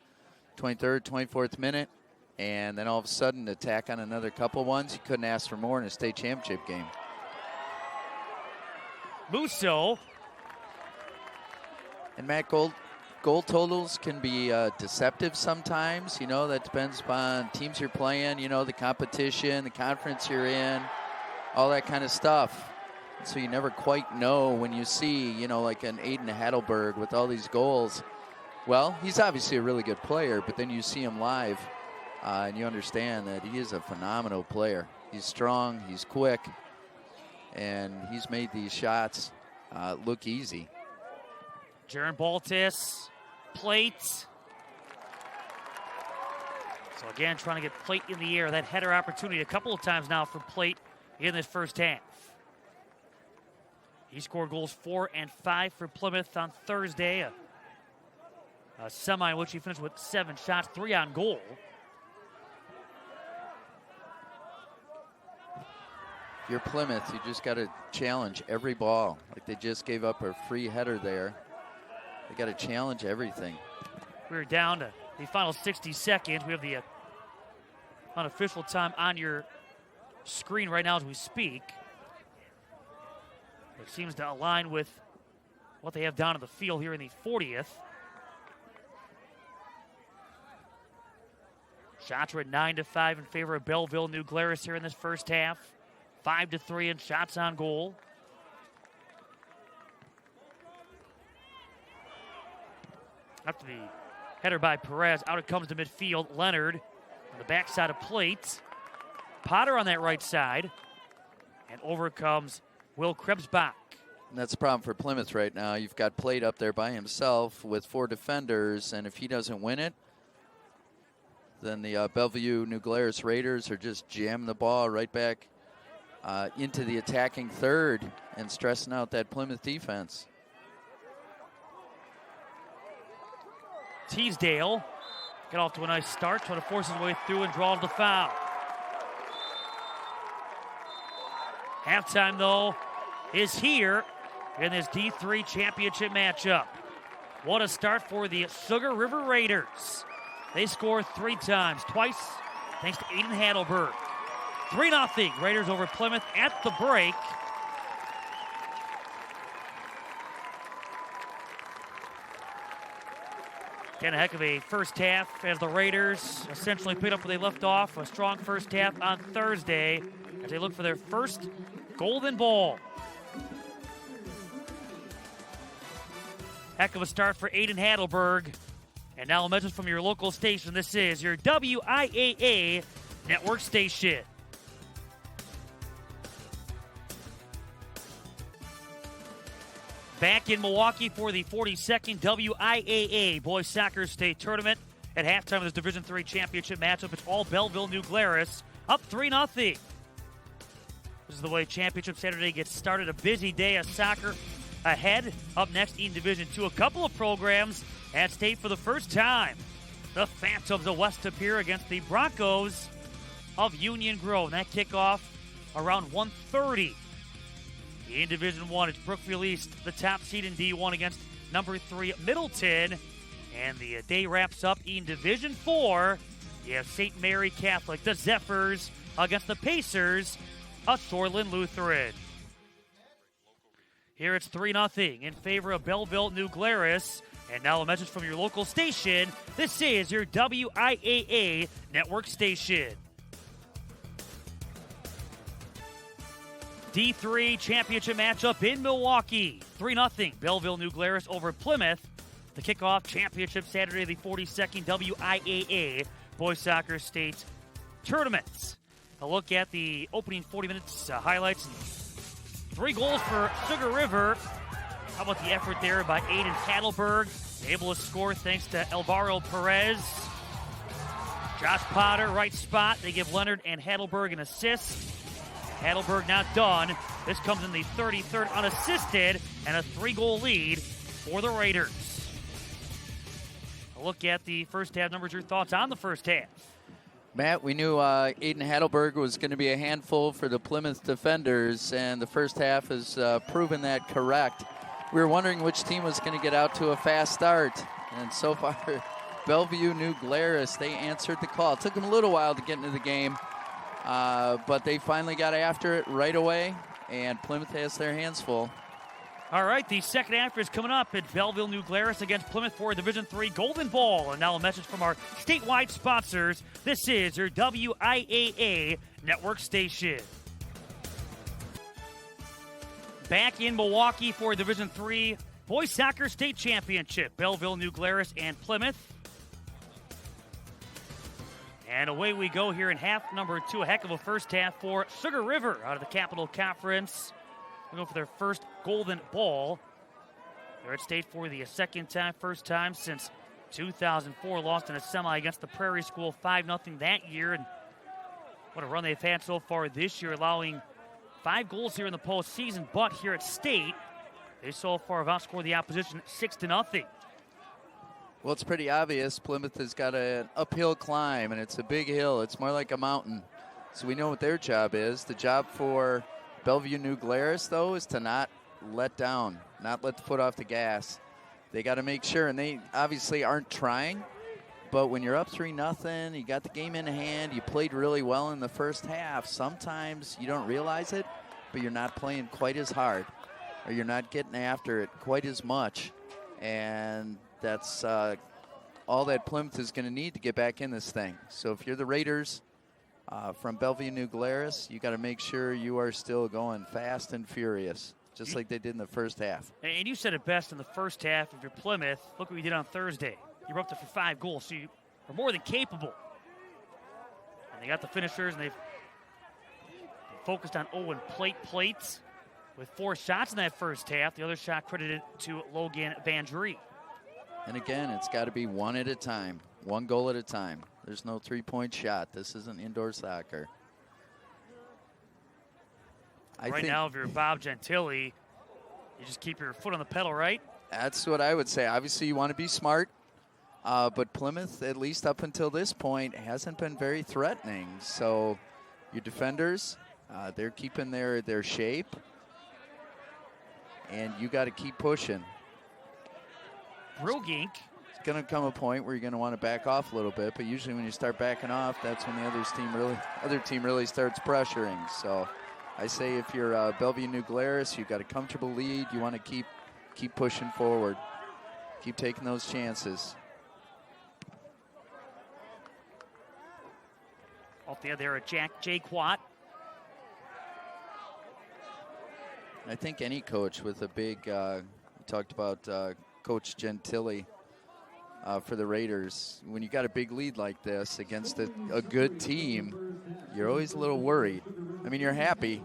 23rd, 24th minute. And then all of a sudden, attack on another couple ones. You couldn't ask for more in a state championship game. Musso. And Matt, goal totals can be deceptive sometimes. You know, that depends upon teams you're playing, you know, the competition, the conference you're in, all that kind of stuff. So you never quite know when you see, you know, like an Aiden Heidelberg with all these goals. Well, he's obviously a really good player, but then you see him live. And you understand that he is a phenomenal player. He's strong, he's quick, and he's made these shots look easy. Jaron Baltis, Plate. So again, trying to get Plate in the air. That header opportunity a couple of times now for Plate in this first half. He scored goals 4 and 5 for Plymouth on Thursday. A semi in which he finished with 7 shots, 3 on goal. If you're Plymouth, you just got to challenge every ball. Like they just gave up a free header there. They got to challenge everything. We're down to the final 60 seconds. We have the unofficial time on your screen right now as we speak. It seems to align with what they have down in the field here in the 40th. Shots are at 9-5 in favor of Belleville New Glarus here in this first half. 5-3 in shots on goal. After the header by Perez, out it comes to midfield. Leonard on the backside of plate. Potter on that right side. And over comes Will Krebsbach. And that's the problem for Plymouth right now. You've got Plate up there by himself with 4 defenders, and if he doesn't win it, then the Bellevue New Glarus Raiders are just jamming the ball right back into the attacking third and stressing out that Plymouth defense. Teasdale get off to a nice start, trying to force his way through and draws the foul. Halftime, though, is here in this D3 championship matchup. What a start for the Sugar River Raiders. They score 3 times, twice thanks to Aiden Hadelberg. 3-0 Raiders over Plymouth at the break. Again, a heck of a first half as the Raiders essentially picked up where they left off. A strong first half on Thursday as they look for their first golden ball. Heck of a start for Aiden Hadelberg. And now a message from your local station. This is your WIAA network station. Back in Milwaukee for the 42nd WIAA Boys Soccer State Tournament. At halftime of this Division III championship matchup, it's all Belleville New Glarus up 3-0. This is the way Championship Saturday gets started. A busy day of soccer ahead. Up next in Division II, a couple of programs at state for the first time. The Phantoms of West Superior against the Broncos of Union Grove. And that kickoff around 1:30. In Division I, it's Brookfield East, the top seed in D1 against number 3 Middleton. And the day wraps up in Division IV. You have St. Mary Catholic, the Zephyrs, against the Pacers of Shoreland Lutheran. Here it's 3-0 in favor of Belleville New Glarus. And now a message from your local station. This is your WIAA network station. D3 championship matchup in Milwaukee. 3-0 Belleville New Glarus over Plymouth. The kickoff championship Saturday, the 42nd WIAA Boys Soccer State Tournament. A look at the opening 40 minutes highlights. 3 goals for Sugar River. How about the effort there by Aiden Hadelberg? Able to score thanks to Alvaro Perez. Josh Potter, right spot. They give Leonard and Hadelberg an assist. Hadelberg not done. This comes in the 33rd unassisted and a 3-goal lead for the Raiders. A look at the first half numbers. Your thoughts on the first half? Matt, we knew Aiden Hadelberg was going to be a handful for the Plymouth defenders, and the first half has proven that correct. We were wondering which team was going to get out to a fast start, and so far, Bellevue New Glarus, they answered the call. It took them a little while to get into the game, but they finally got after it right away, and Plymouth has their hands full. All right, the second half is coming up at Belleville New Glarus against Plymouth for Division III Golden Ball. And now a message from our statewide sponsors. This is your WIAA network station. Back in Milwaukee for Division III Boys Soccer State Championship. Belleville New Glarus and Plymouth. And away we go here in half number 2. A heck of a first half for Sugar River out of the Capital Conference. We'll go for their first golden ball. They're at state for the second time, first time since 2004. Lost in a semi against the Prairie School 5-0 that year. And what a run they've had so far this year, allowing 5 goals here in the postseason. But here at state, they so far have outscored the opposition 6-0. Well, it's pretty obvious. Plymouth has got an uphill climb, and it's a big hill. It's more like a mountain. So we know what their job is. The job for Bellevue New Glarus, though, is to not let down, not let the foot off the gas. They got to make sure, and they obviously aren't trying, But when you're up 3-0, you got the game in hand, you played really well in the first half, sometimes you don't realize it, but you're not playing quite as hard, or you're not getting after it quite as much. And that's all that Plymouth is going to need to get back in this thing. So if you're the Raiders from Belleville, New Glarus, you got to make sure you are still going fast and furious, just like they did in the first half. And you said it best in the first half of your Plymouth. Look what we did on Thursday. You were up there for 5 goals, so you are more than capable. And they got the finishers, and they've focused on Owen plates with 4 shots in that first half. The other shot credited to Logan Vandry. And again, it's got to be one at a time, 1 goal at a time. There's no 3-point shot. This isn't indoor soccer. Right now, if you're Bob Gentile, you just keep your foot on the pedal, right? That's what I would say. Obviously, you want to be smart. But Plymouth, at least up until this point, hasn't been very threatening. So your defenders, they're keeping their shape. And you got to keep pushing. Brugink. It's going to come a point where you're going to want to back off a little bit. But usually when you start backing off, that's when the other team really starts pressuring. So I say if you're Belleville New Glarus, you've got a comfortable lead. You want to keep pushing forward. Keep taking those chances. Off the other there, Jay Quat. I think any coach with a big, we talked about Coach Gentile for the Raiders. When you got a big lead like this against a good team, you're always a little worried. I mean, you're happy,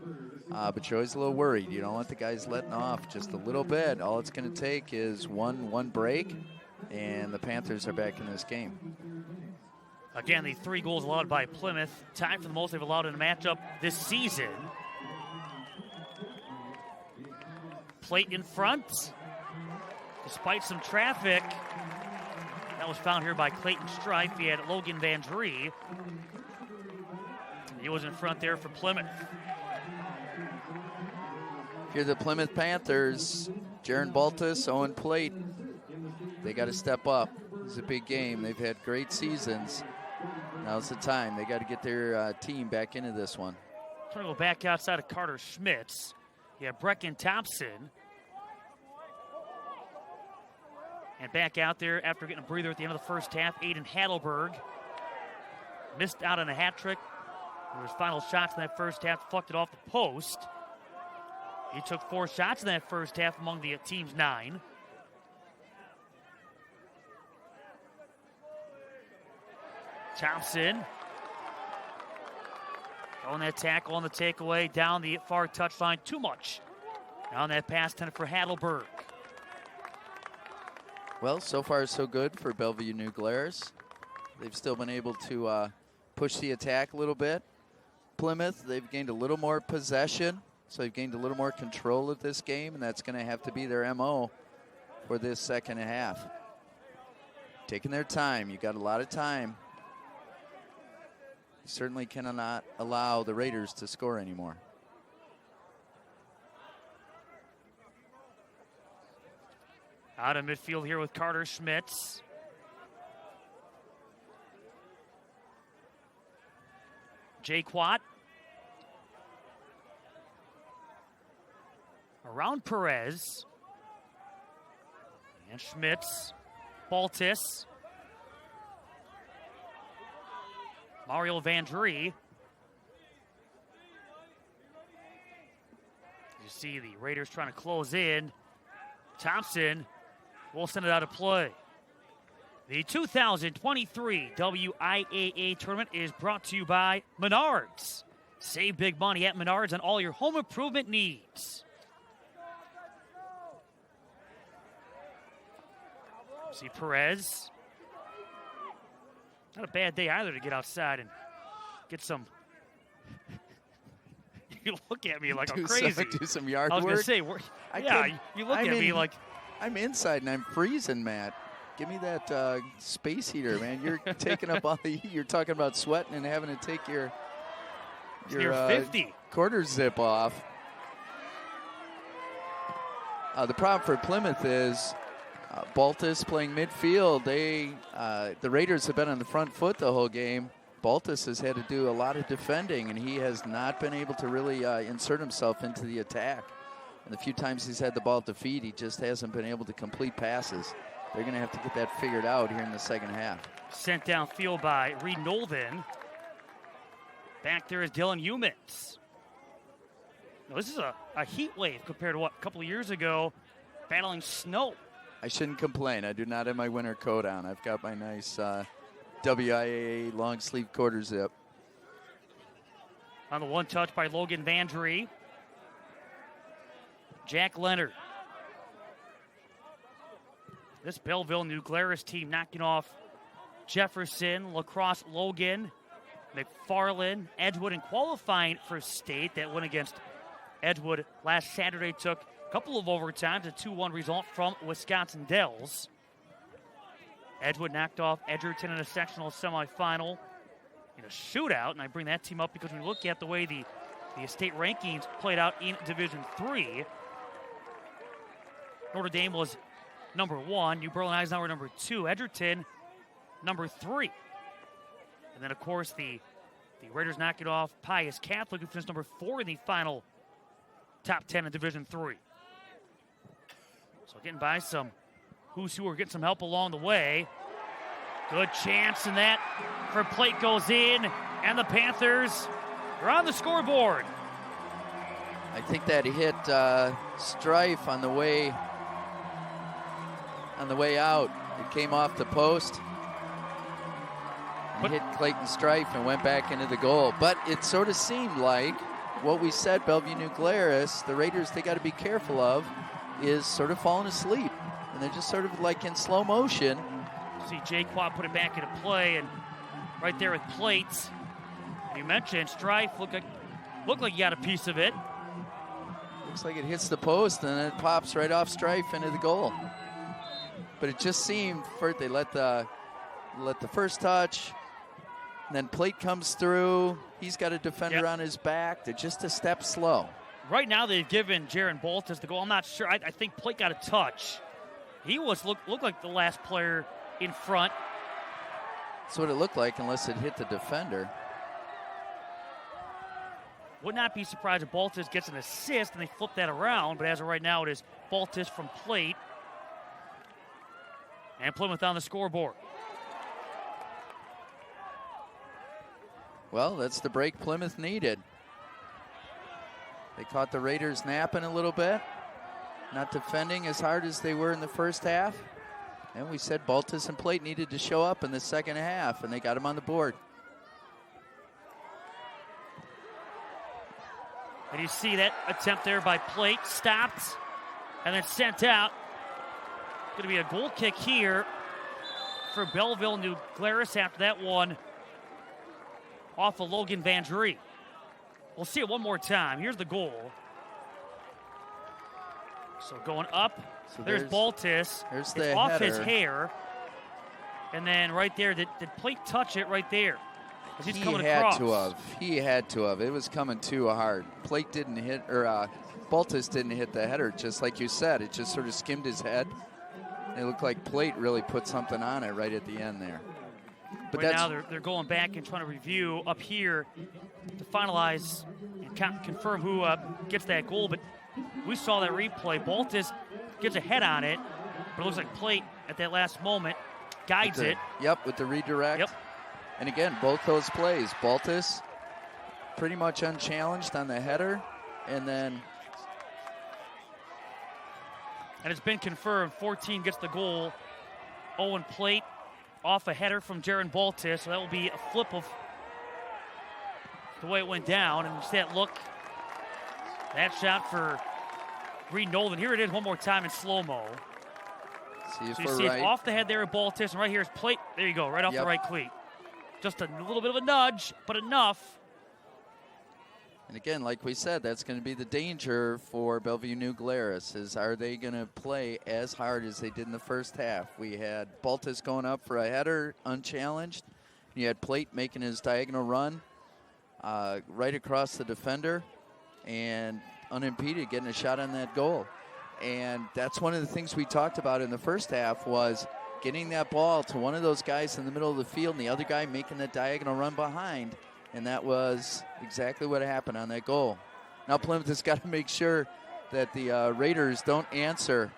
but you're always a little worried. You don't want the guys letting off just a little bit. All it's going to take is one break, and the Panthers are back in this game. Again, the 3 goals allowed by Plymouth, tied for the most they've allowed in a matchup this season. Plate in front, despite some traffic. That was found here by Clayton Strife. He had Logan Vandry. He was in front there for Plymouth. Here the Plymouth Panthers, Jaron Baltus, Owen Plate. They got to step up. It's a big game. They've had great seasons. Now's the time. They got to get their team back into this one. Trying to go back outside of Carter Schmitz. You have Brecken Thompson. And back out there after getting a breather at the end of the first half, Aiden Hadelberg. Missed out on a hat trick. His final shots in that first half, fucked it off the post. He took 4 shots in that first half among the team's 9. Thompson on that tackle, on the takeaway, down the far touchline, too much. On that pass, 10 for Hadelberg. Well, so far so good for Belleville New Glarus. They've still been able to push the attack a little bit. Plymouth, they've gained a little more possession, so they've gained a little more control of this game, and that's going to have to be their MO for this second half. Taking their time. You got a lot of time. You certainly cannot allow the Raiders to score anymore. Out of midfield here with Carter Schmitz. Jay Quat. Around Perez. And Schmitz. Baltus. Mario Vandry. You see the Raiders trying to close in. Thompson will send it out of play. The 2023 WIAA tournament is brought to you by Menards. Save big money at Menards on all your home improvement needs. See Perez. Not a bad day either to get outside and get some. You look at me like I'm crazy. Do some yard work. I was going to say, you look at me like. I'm inside and I'm freezing, Matt. Give me that space heater, man. You're taking up all the heat. You're talking about sweating and having to take your 50 quarter zip off. The problem for Plymouth is Baltus playing midfield. The Raiders have been on the front foot the whole game. Baltus has had to do a lot of defending, and he has not been able to really insert himself into the attack. And the few times he's had the ball at the feet, he just hasn't been able to complete passes. They're going to have to get that figured out here in the second half. Sent downfield by Reed Nolden. Back there is Dylan Humans. Now, this is a heat wave compared to what, a couple of years ago, battling snow. I shouldn't complain. I do not have my winter coat on. I've got my nice WIAA long sleeve quarter zip. On the one touch by Logan Vandry. Jack Leonard. This Belleville New Glarus team knocking off Jefferson, Lacrosse Logan, McFarland, Edgewood, and qualifying for state. That win against Edgewood last Saturday took a couple of overtimes, a 2-1 result from Wisconsin Dells. Edgewood knocked off Edgerton in a sectional semifinal in a shootout, and I bring that team up because when we look at the way the state rankings played out in Division III, Notre Dame was number 1, New Berlin Eisenhower number 2, Edgerton number 3. And then, of course, the Raiders knock it off Pius Catholic, who finished number 4 in the final top 10 in Division III. So getting by some who's who are getting some help along the way. Good chance, and that for Plate goes in, and the Panthers are on the scoreboard. I think that hit Strife on the way out. It came off the post. Hit Clayton Strife and went back into the goal. But it sort of seemed like what we said, Bellevue New Glarus, the Raiders, they got to be careful of, is sort of falling asleep. And they're just sort of like in slow motion. See Jay Quad put it back into play, and right there with Plates. You mentioned Strife looked like he got a piece of it. Looks like it hits the post and then it pops right off Strife into the goal. But it just seemed they let the first touch, and then Plate comes through. He's got a defender on his back. They're just a step slow. Right now they've given Jaron Baltus the goal. I'm not sure. I think Plate got a touch. He looked like the last player in front. That's what it looked like, unless it hit the defender. Would not be surprised if Baltus gets an assist and they flip that around, but as of right now, it is Baltus from Plate. And Plymouth on the scoreboard. Well, that's the break Plymouth needed. They caught the Raiders napping a little bit, not defending as hard as they were in the first half. And we said Baltus and Plate needed to show up in the second half, and they got them on the board. And you see that attempt there by Plate, stopped, and then sent out. Going to be a goal kick here for Belleville New Glarus after that one off of Logan Vandry. We'll see it one more time. Here's the goal. So going up, so there's Baltus. There's it's the off header. his hair. And then right there, did Plate touch it right there? He's coming across. He had to have. It was coming too hard. Plate didn't hit, or Baltus didn't hit the header, just like you said. It just sort of skimmed his head. It looked like Plate really put something on it right at the end there. But right now they're going back and trying to review up here to finalize and confirm who gets that goal. But we saw that replay. Baltus gets a head on it, but it looks like Plate at that last moment guides it. Yep, with the redirect. Yep. And again, both those plays, Baltus pretty much unchallenged on the header, and then... And it's been confirmed, 14 gets the goal. Owen Plate off a header from Jaron Baltus, so that will be a flip of the way it went down. And you see that look, that shot for Reed Nolan. Here it is one more time in slow-mo. See if so you we're see right. it off the head there at Baltus, and right here is Plate. There you go, right off the right cleat. Just a little bit of a nudge, but enough. And again, like we said, that's going to be the danger for Bellevue New Glarus, is are they going to play as hard as they did in the first half? We had Baltus going up for a header, unchallenged. You had Plate making his diagonal run right across the defender and unimpeded, getting a shot on that goal. And that's one of the things we talked about in the first half was getting that ball to one of those guys in the middle of the field and the other guy making that diagonal run behind. And that was exactly what happened on that goal. Now Plymouth has got to make sure that the Raiders don't answer.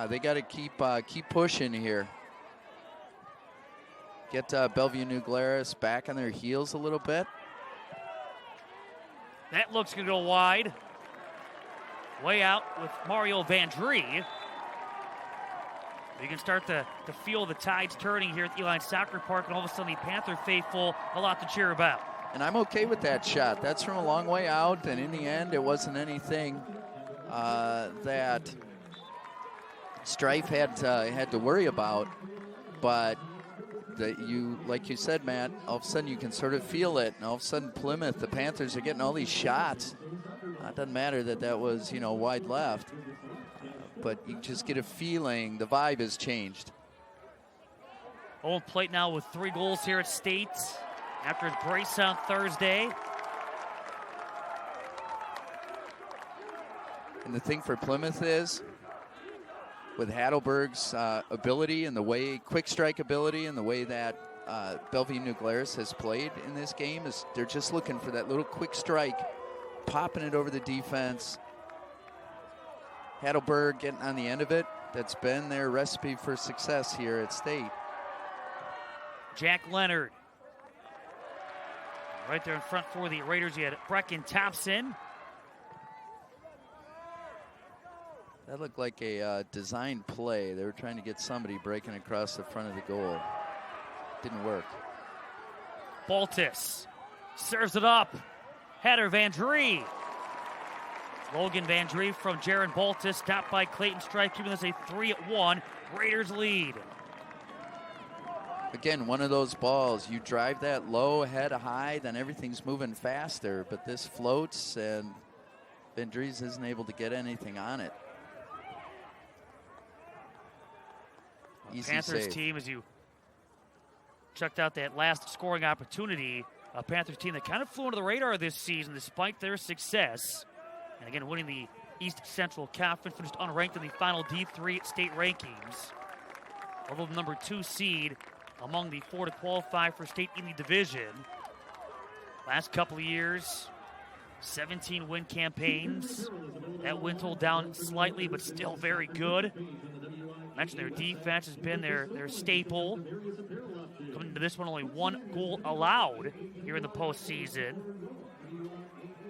They got to keep pushing here. Get Belleville New Glarus back on their heels a little bit. That looks going to go wide. Way out with Mario Vandree. You can start to feel the tides turning here at the Eli Soccer Park, and all of a sudden the Panther faithful, a lot to cheer about. And I'm okay with that shot. That's from a long way out, and in the end, it wasn't anything that Strife had to worry about. But like you said, Matt, all of a sudden you can sort of feel it, and all of a sudden Plymouth, the Panthers are getting all these shots. It doesn't matter that was, wide left. But you just get a feeling the vibe has changed. Home plate now with 3 goals here at State after his brace on Thursday. And the thing for Plymouth is, with Heidelberg's ability and the way, quick strike ability and the way that Belleville New Glarus has played in this game, is they're just looking for that little quick strike, popping it over the defense. Heidelberg getting on the end of it. That's been their recipe for success here at State. Jack Leonard. Right there in front for the Raiders, you had Brecken Thompson. That looked like a designed play. They were trying to get somebody breaking across the front of the goal. Didn't work. Baltus serves it up. Header Vandree. Logan Vandree from Jaron Baltus, stopped by Clayton Strife, giving us a 3-1 Raiders lead. Again, one of those balls, you drive that low, head high, then everything's moving faster, but this floats and Vandree isn't able to get anything on it. Easy Panthers save. team, as you checked out that last scoring opportunity, a Panthers team that kind of flew under the radar this season despite their success. And again, winning the East Central Conference, finished unranked in the final D3 state rankings. Although the number 2 seed among the 4 to qualify for state in the division. Last couple of years, 17 win campaigns. That win total down slightly, but still very good. I mentioned their defense has been their staple. Coming into this one, only 1 goal allowed here in the postseason.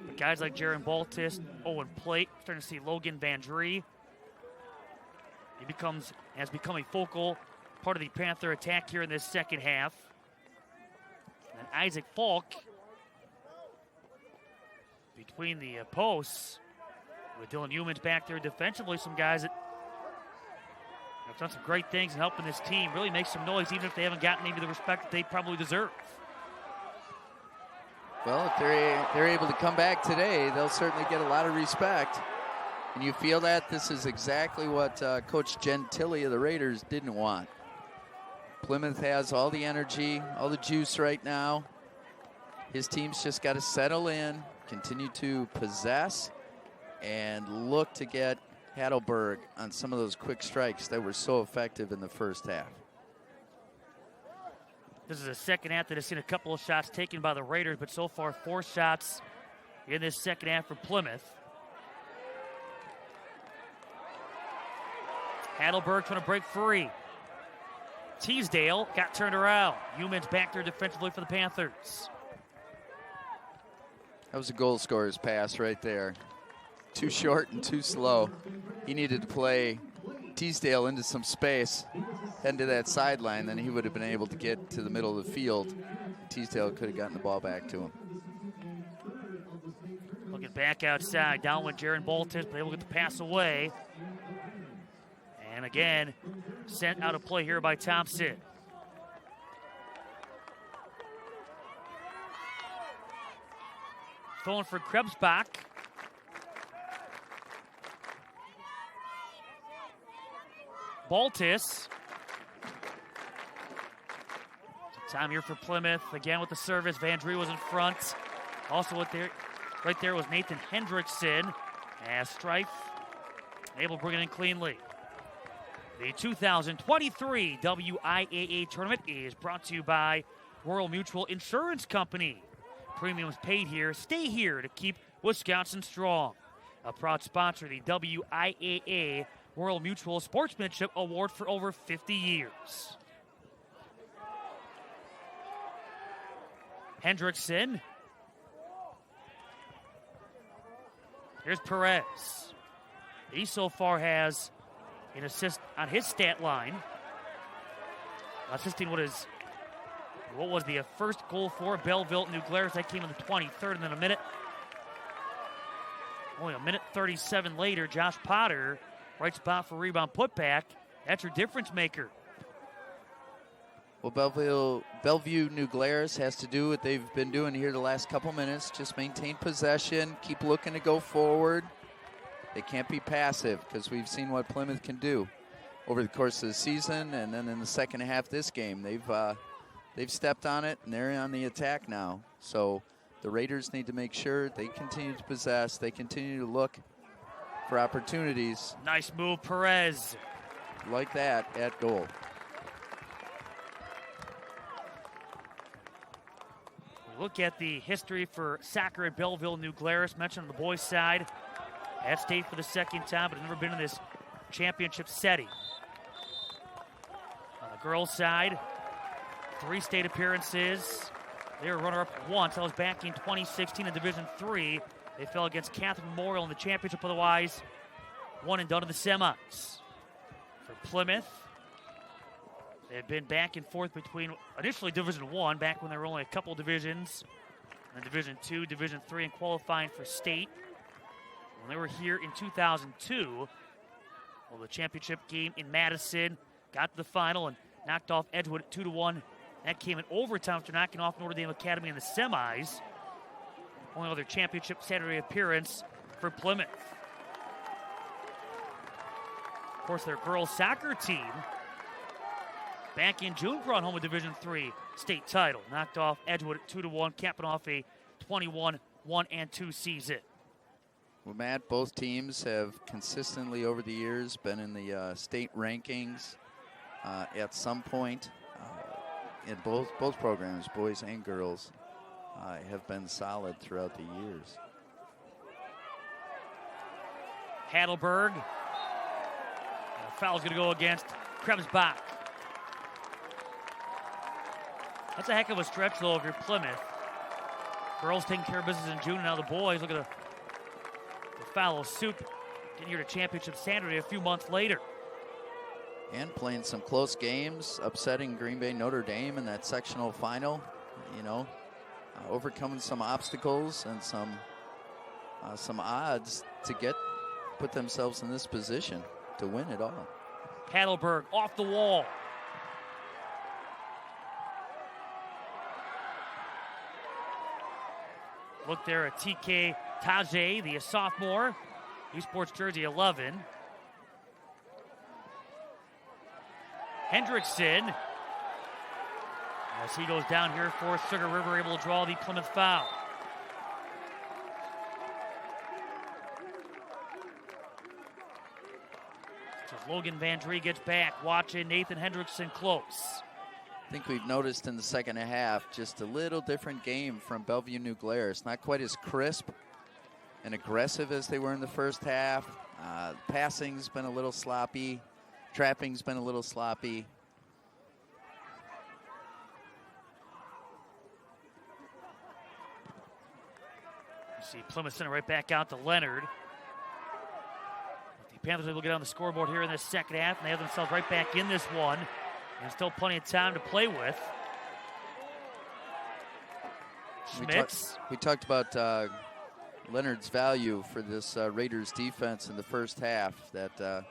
But guys like Jaron Baltus, Owen Plate, starting to see Logan Vandree. He has become a focal part of the Panther attack here in this second half. And Isaac Falk between the posts with Dylan Humans back there defensively. Some guys that have done some great things in helping this team really make some noise, even if they haven't gotten maybe the respect that they probably deserve. Well, if they're able to come back today, they'll certainly get a lot of respect. And you feel that this is exactly what Coach Gentili of the Raiders didn't want. Plymouth has all the energy, all the juice right now. His team's just got to settle in, continue to possess, and look to get Heidelberg on some of those quick strikes that were so effective in the first half. This is a second half that has seen a couple of shots taken by the Raiders, but so far 4 shots in this second half for Plymouth. Heidelberg trying to break free. Teasdale got turned around. Humans back there defensively for the Panthers. That was a goal scorer's pass right there. Too short and too slow. He needed to play Teasdale into some space, head to that sideline, then he would have been able to get to the middle of the field. Teasdale could have gotten the ball back to him. Looking back outside, down with Jaron Baltus, but able to get the pass away. And again, sent out of play here by Thompson. Throwing for Krebsbach. Baltus. Time here for Plymouth. Again with the service. Vandree was in front. Also right there was Nathan Hendrickson. As Strife able to bring it in cleanly. The 2023 WIAA tournament is brought to you by Rural Mutual Insurance Company. Premiums paid here, stay here to keep Wisconsin strong. A proud sponsor of the WIAA Rural Mutual Sportsmanship Award for over 50 years. Hendrickson. Here's Perez. He so far has an assist on his stat line. Assisting what was the first goal for Belleville New Glarus. That came in the 23rd, and then only a minute 37 later, Josh Potter, right spot for rebound putback. That's your difference maker. Well, Bellevue New Glarus has to do what they've been doing here the last couple minutes. Just maintain possession, keep looking to go forward. They can't be passive because we've seen what Plymouth can do over the course of the season, and then in the second half of this game, they've stepped on it and they're on the attack now. So the Raiders need to make sure they continue to possess, they continue to look for opportunities. Nice move, Perez. Like that at goal. Look at the history for soccer at Belleville New Glarus. Mentioned on the boys' side. At state for the second time, but has never been in this championship setting. On the girls' side, 3 state appearances. They were runner-up once. That was back in 2016 in Division III. They fell against Catholic Memorial in the championship. Otherwise, one and done in the semis. For Plymouth, they had been back and forth between initially Division I, back when there were only a couple divisions, and Division II, Division III, and qualifying for state. When they were here in 2002, well, the championship game in Madison, got to the final and knocked off Edgewood at 2-1. That came in overtime after knocking off Notre Dame Academy in the semis. Only other championship Saturday appearance for Plymouth. Of course, their girls soccer team back in June brought home a Division III state title. Knocked off Edgewood at 2-1, capping off a 21-1-2 season. Well, Matt, both teams have consistently over the years been in the state rankings at some point. In both programs, boys and girls, have been solid throughout the years. Heidelberg. Foul's going to go against Krebsbach. That's a heck of a stretch, though, if you're Plymouth. Girls taking care of business in June, and now the boys look at the foul suit getting here to championship Saturday a few months later. And playing some close games, upsetting Green Bay Notre Dame in that sectional final. You know, overcoming some obstacles and some odds to put themselves in this position to win it all. Heidelberg off the wall. Look there at TK Tajay, the sophomore. He sports jersey 11. Hendrickson, as he goes down here for Sugar River, able to draw the Plymouth foul. As Logan Van Dree gets back, watching Nathan Hendrickson close. I think we've noticed in the second half just a little different game from Bellevue New Glarus. Not quite as crisp and aggressive as they were in the first half. Passing's been a little sloppy. Trapping's been a little sloppy. You see Plymouth Center right back out to Leonard. The Panthers will get on the scoreboard here in this second half, and they have themselves right back in this one. And still plenty of time to play with. Schmitz. We talked about Leonard's value for this Raiders defense in the first half. That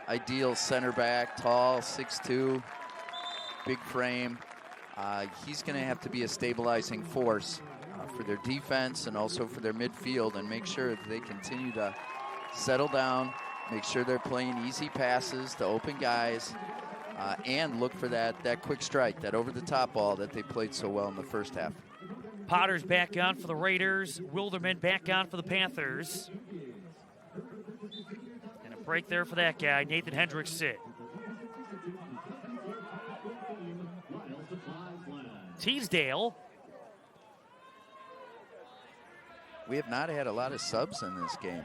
ideal center back, tall, 6'2", big frame. He's going to have to be a stabilizing force for their defense and also for their midfield, and make sure that they continue to settle down, make sure they're playing easy passes to open guys, and look for that quick strike, that over-the-top ball that they played so well in the first half. Potter's back on for the Raiders. Wilderman back on for the Panthers. And it break there for that guy, Nathan Hendrickson. Teasdale. We have not had a lot of subs in this game.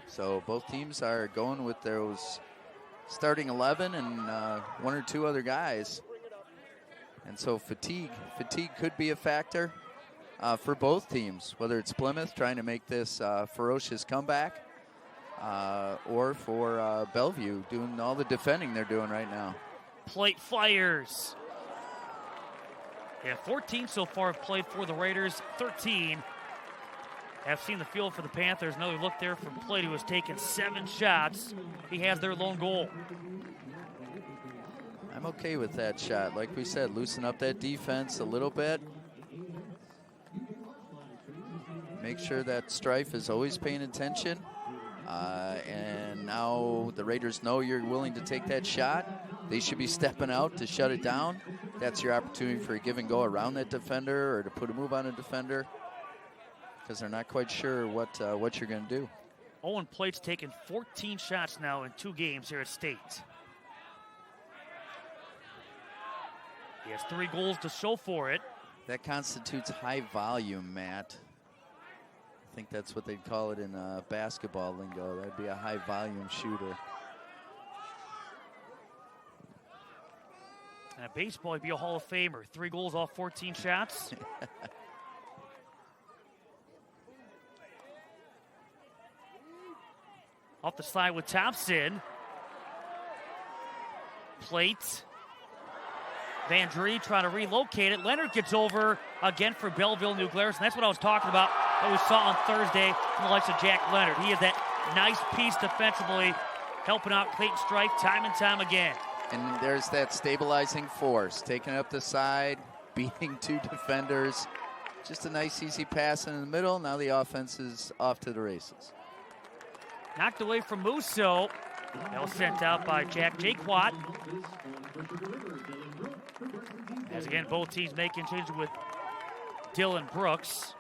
So both teams are going with those starting 11 and one or two other guys. And so fatigue could be a factor for both teams, whether it's Plymouth trying to make this ferocious comeback or for Bellevue doing all the defending they're doing right now. Plate fires. Yeah, 14 so far have played for the Raiders, 13 have seen the field for the Panthers. Another look there from Plate, who has taken 7 shots. He has their lone goal. I'm okay with that shot. Like we said, loosen up that defense a little bit. Make sure that Strife is always paying attention. And now the Raiders know you're willing to take that shot. They should be stepping out to shut it down. That's your opportunity for a give and go around that defender or to put a move on a defender, because they're not quite sure what you're going to do. Owen Plate's taken 14 shots now in 2 games here at State. He has 3 goals to show for it. That constitutes high volume, Matt. I think that's what they'd call it in basketball lingo. That'd be a high volume shooter. And in baseball, he'd be a Hall of Famer. 3 goals off 14 shots. Off the side with Thompson. Plate. Van Dree trying to relocate it. Leonard gets over again for Belleville, New Glarus. And that's what I was talking about that we saw on Thursday from the likes of Jack Leonard. He is that nice piece defensively, helping out Clayton Strife time and time again. And there's that stabilizing force, taking up the side, beating 2 defenders. Just a nice, easy pass in the middle. Now the offense is off to the races. Knocked away from Musso. That was sent out by Jack Jaquat. As again, both teams making changes with Dylan Brooks.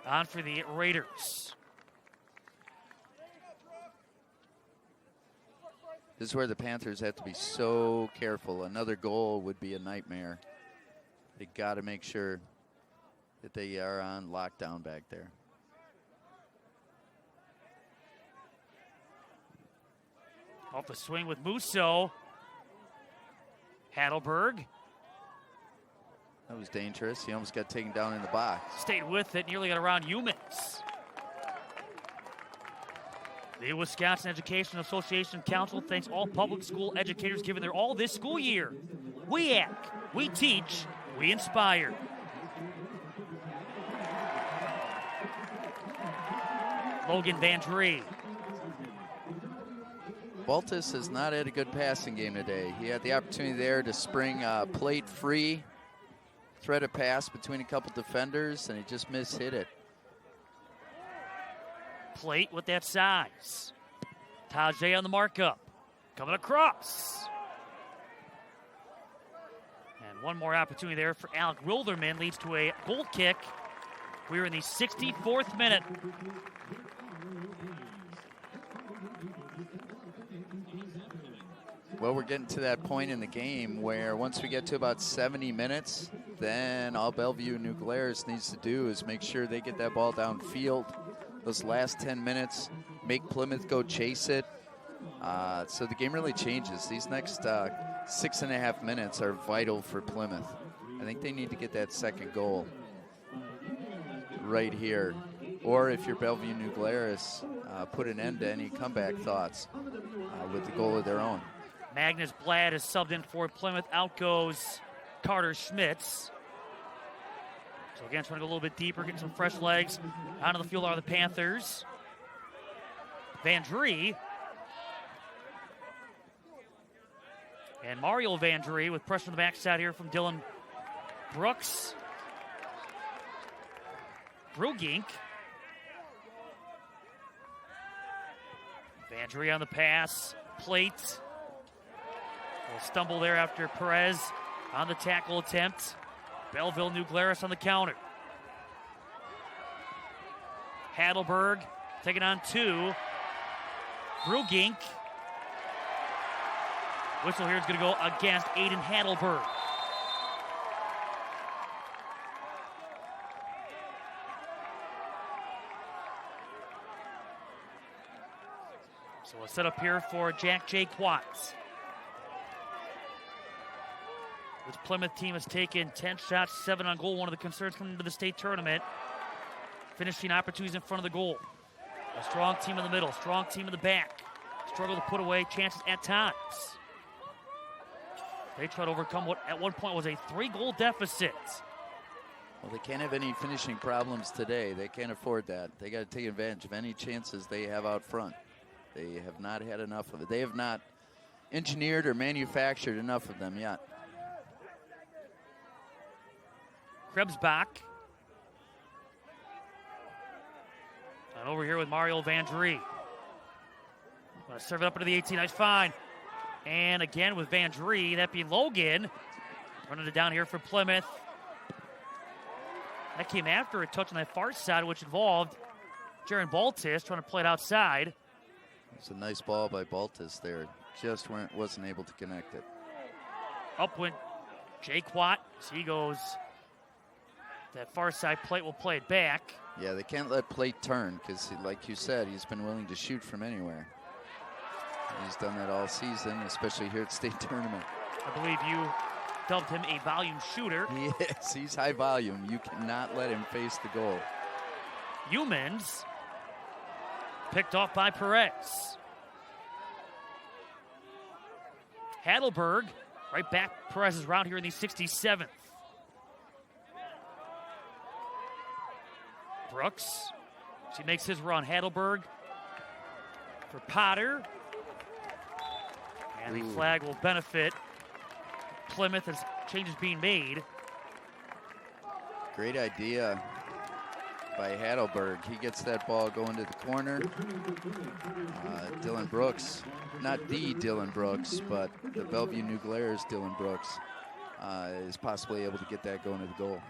On for the Raiders. This is where the Panthers have to be so careful. Another goal would be a nightmare. They got to make sure that they are on lockdown back there. Off the swing with Musso. Hadelberg. That was dangerous. He almost got taken down in the box. Stayed with it, nearly got around Humans. The Wisconsin Education Association Council thanks all public school educators giving their all this school year. WIAA, we teach, we inspire. Logan Van Dree. Baltus has not had a good passing game today. He had the opportunity there to spring Plate free, thread a pass between a couple defenders, and he just mishit it. Plate with that size. Tajay on the markup. Coming across. And one more opportunity there for Alec Wilderman leads to a goal kick. We're in the 64th minute. Well, we're getting to that point in the game where once we get to about 70 minutes, then all Bellevue and New Glarus needs to do is make sure they get that ball downfield. Those last 10 minutes, make Plymouth go chase it. So the game really changes. These next 6.5 minutes are vital for Plymouth. I think they need to get that second goal right here. Or if you're Bellevue New Glarus, put an end to any comeback thoughts with the goal of their own. Magnus Blad is subbed in for Plymouth. Out goes Carter Schmitz. So again, trying to go a little bit deeper, get some fresh legs. Onto the field are the Panthers. Van Dree. And Mario Van Dree with pressure on the backside here from Dylan Brooks. Brugink. Van Dree on the pass. Plate. A stumble there after Perez on the tackle attempt. Belleville, New Glarus on the counter. Hadelberg taking on 2. Brugink. Whistle here is going to go against Aiden Heidelberg. So a setup here for Jack Jaquats. This Plymouth team has taken 10 shots, 7 on goal. One of the concerns coming into the state tournament. Finishing opportunities in front of the goal. A strong team in the middle, strong team in the back. Struggle to put away chances at times. They try to overcome what at one point was a 3-goal deficit. Well, they can't have any finishing problems today. They can't afford that. They got to take advantage of any chances they have out front. They have not had enough of it. They have not engineered or manufactured enough of them yet. Krebsbach. And over here with Mario Vandry. Gonna serve it up into the 18. Nice find. And again with Vandry, that being Logan. Running it down here for Plymouth. That came after a touch on that far side, which involved Jaron Baltis trying to play it outside. It's a nice ball by Baltis there. Just wasn't able to connect it. Up went Jaquat. So he goes. That far side plate will play it back. Yeah, they can't let plate turn because, like you said, he's been willing to shoot from anywhere. He's done that all season, especially here at state tournament. I believe you dubbed him a volume shooter. He is. He's high volume. You cannot let him face the goal. Humans picked off by Perez. Heidelberg right back Perez's round here in the 67th. Brooks, she makes his run. Heidelberg for Potter. And the flag will benefit Plymouth as changes being made. Great idea by Heidelberg. He gets that ball going to the corner. Dylan Brooks, not the Dylan Brooks, but the Belleville New Glarus Dylan Brooks is possibly able to get that going to the goal.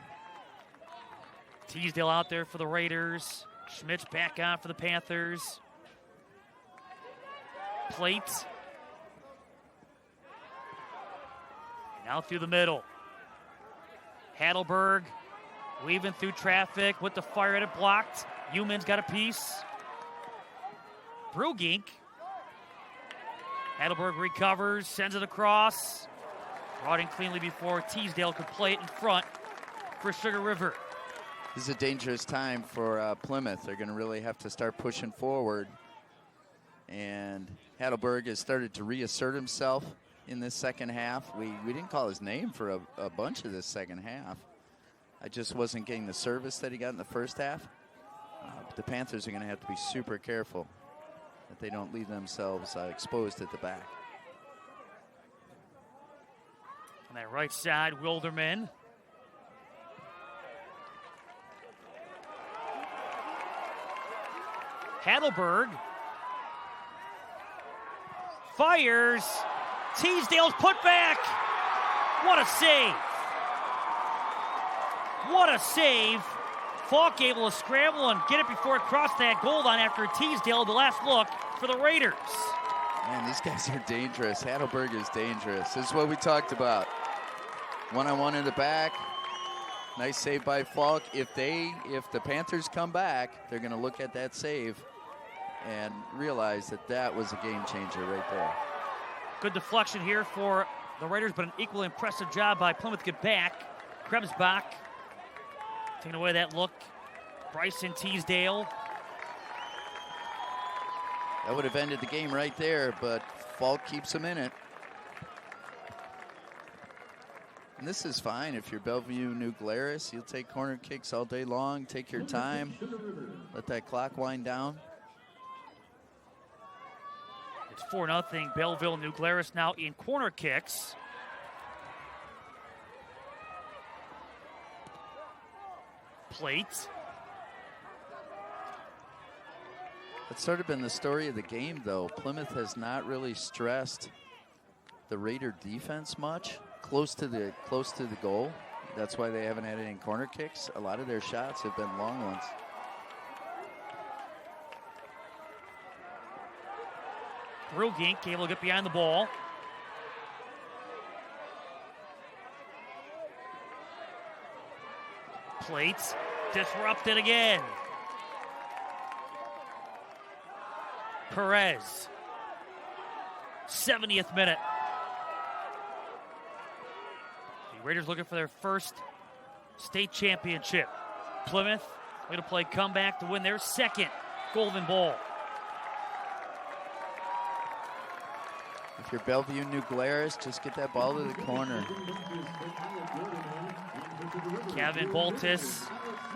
Teasdale out there for the Raiders. Schmidt's back on for the Panthers. Plate. And out through the middle. Heidelberg weaving through traffic with the fire at it blocked. Human's got a piece. Brugink. Heidelberg recovers, sends it across. Brought in cleanly before Teasdale could play it in front for Sugar River. This is a dangerous time for Plymouth. They're going to really have to start pushing forward. And Heidelberg has started to reassert himself in this second half. We didn't call his name for a bunch of this second half. I just wasn't getting the service that he got in the first half. But the Panthers are going to have to be super careful that they don't leave themselves exposed at the back. On that right side, Wilderman. Heidelberg fires. Teasdale's put back. What a save. What a save. Falk able to scramble and get it before it crossed that goal line after Teasdale, the last look for the Raiders. Man, these guys are dangerous. Heidelberg is dangerous. This is what we talked about. One-on-one in the back. Nice save by Falk. If the Panthers come back, they're going to look at that save and realize that was a game changer right there. Good deflection here for the Raiders, but an equally impressive job by Plymouth to get back. Krebsbach taking away that look. Bryson Teasdale. That would have ended the game right there, but Falk keeps him in it. And this is fine if you're Belleville New Glarus. You'll take corner kicks all day long. Take your time. Let that clock wind down. It's 4-0. Belleville New Glarus now in corner kicks. Plate. It's sort of been the story of the game, though. Plymouth has not really stressed the Raider defense much. Close to the goal. That's why they haven't had any corner kicks. A lot of their shots have been long ones. Brugink able to get behind the ball. Plates disrupted again. Perez. 70th minute. The Raiders looking for their first state championship. Plymouth going to play comeback to win their second Golden Ball. If you're Belleville, New Glarus, just get that ball to the corner. Kevin Boltis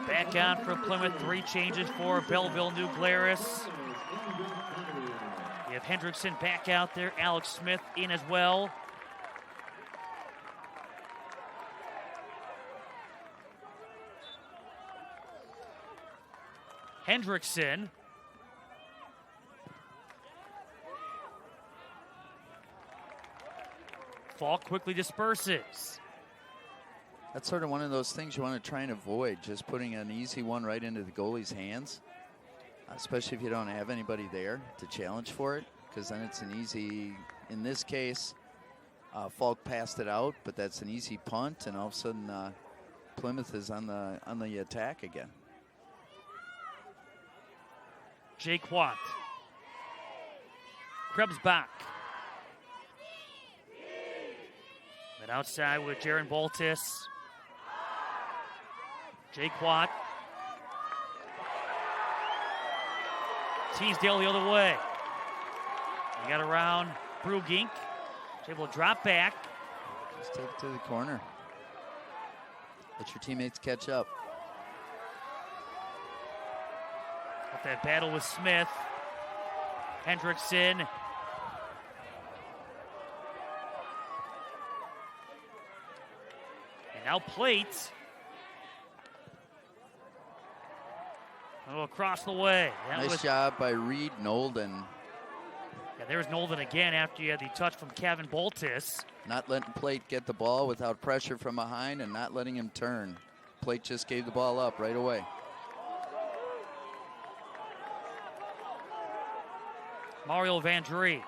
back on for Plymouth. 3 changes for Belleville, New Glarus. You have Hendrickson back out there. Alex Smith in as well. Hendrickson. Falk quickly disperses. That's sort of one of those things you want to try and avoid, just putting an easy one right into the goalie's hands, especially if you don't have anybody there to challenge for it, because then it's an easy, in this case, Falk passed it out, but that's an easy punt, and all of a sudden Plymouth is on the attack again. Jake Watt. Krebs back. And outside with Jaron Boltis. Jake Watt. Teasdale the other way. You got around Brugink. He's able to drop back. Just take it to the corner. Let your teammates catch up. Up that battle with Smith. Hendrickson. And now Plate. Across the way. Nice job by Reed Nolden. Yeah, there's Nolden again after you had the touch from Kevin Boltis. Not letting Plate get the ball without pressure from behind and not letting him turn. Plate just gave the ball up right away. Mario Vandry.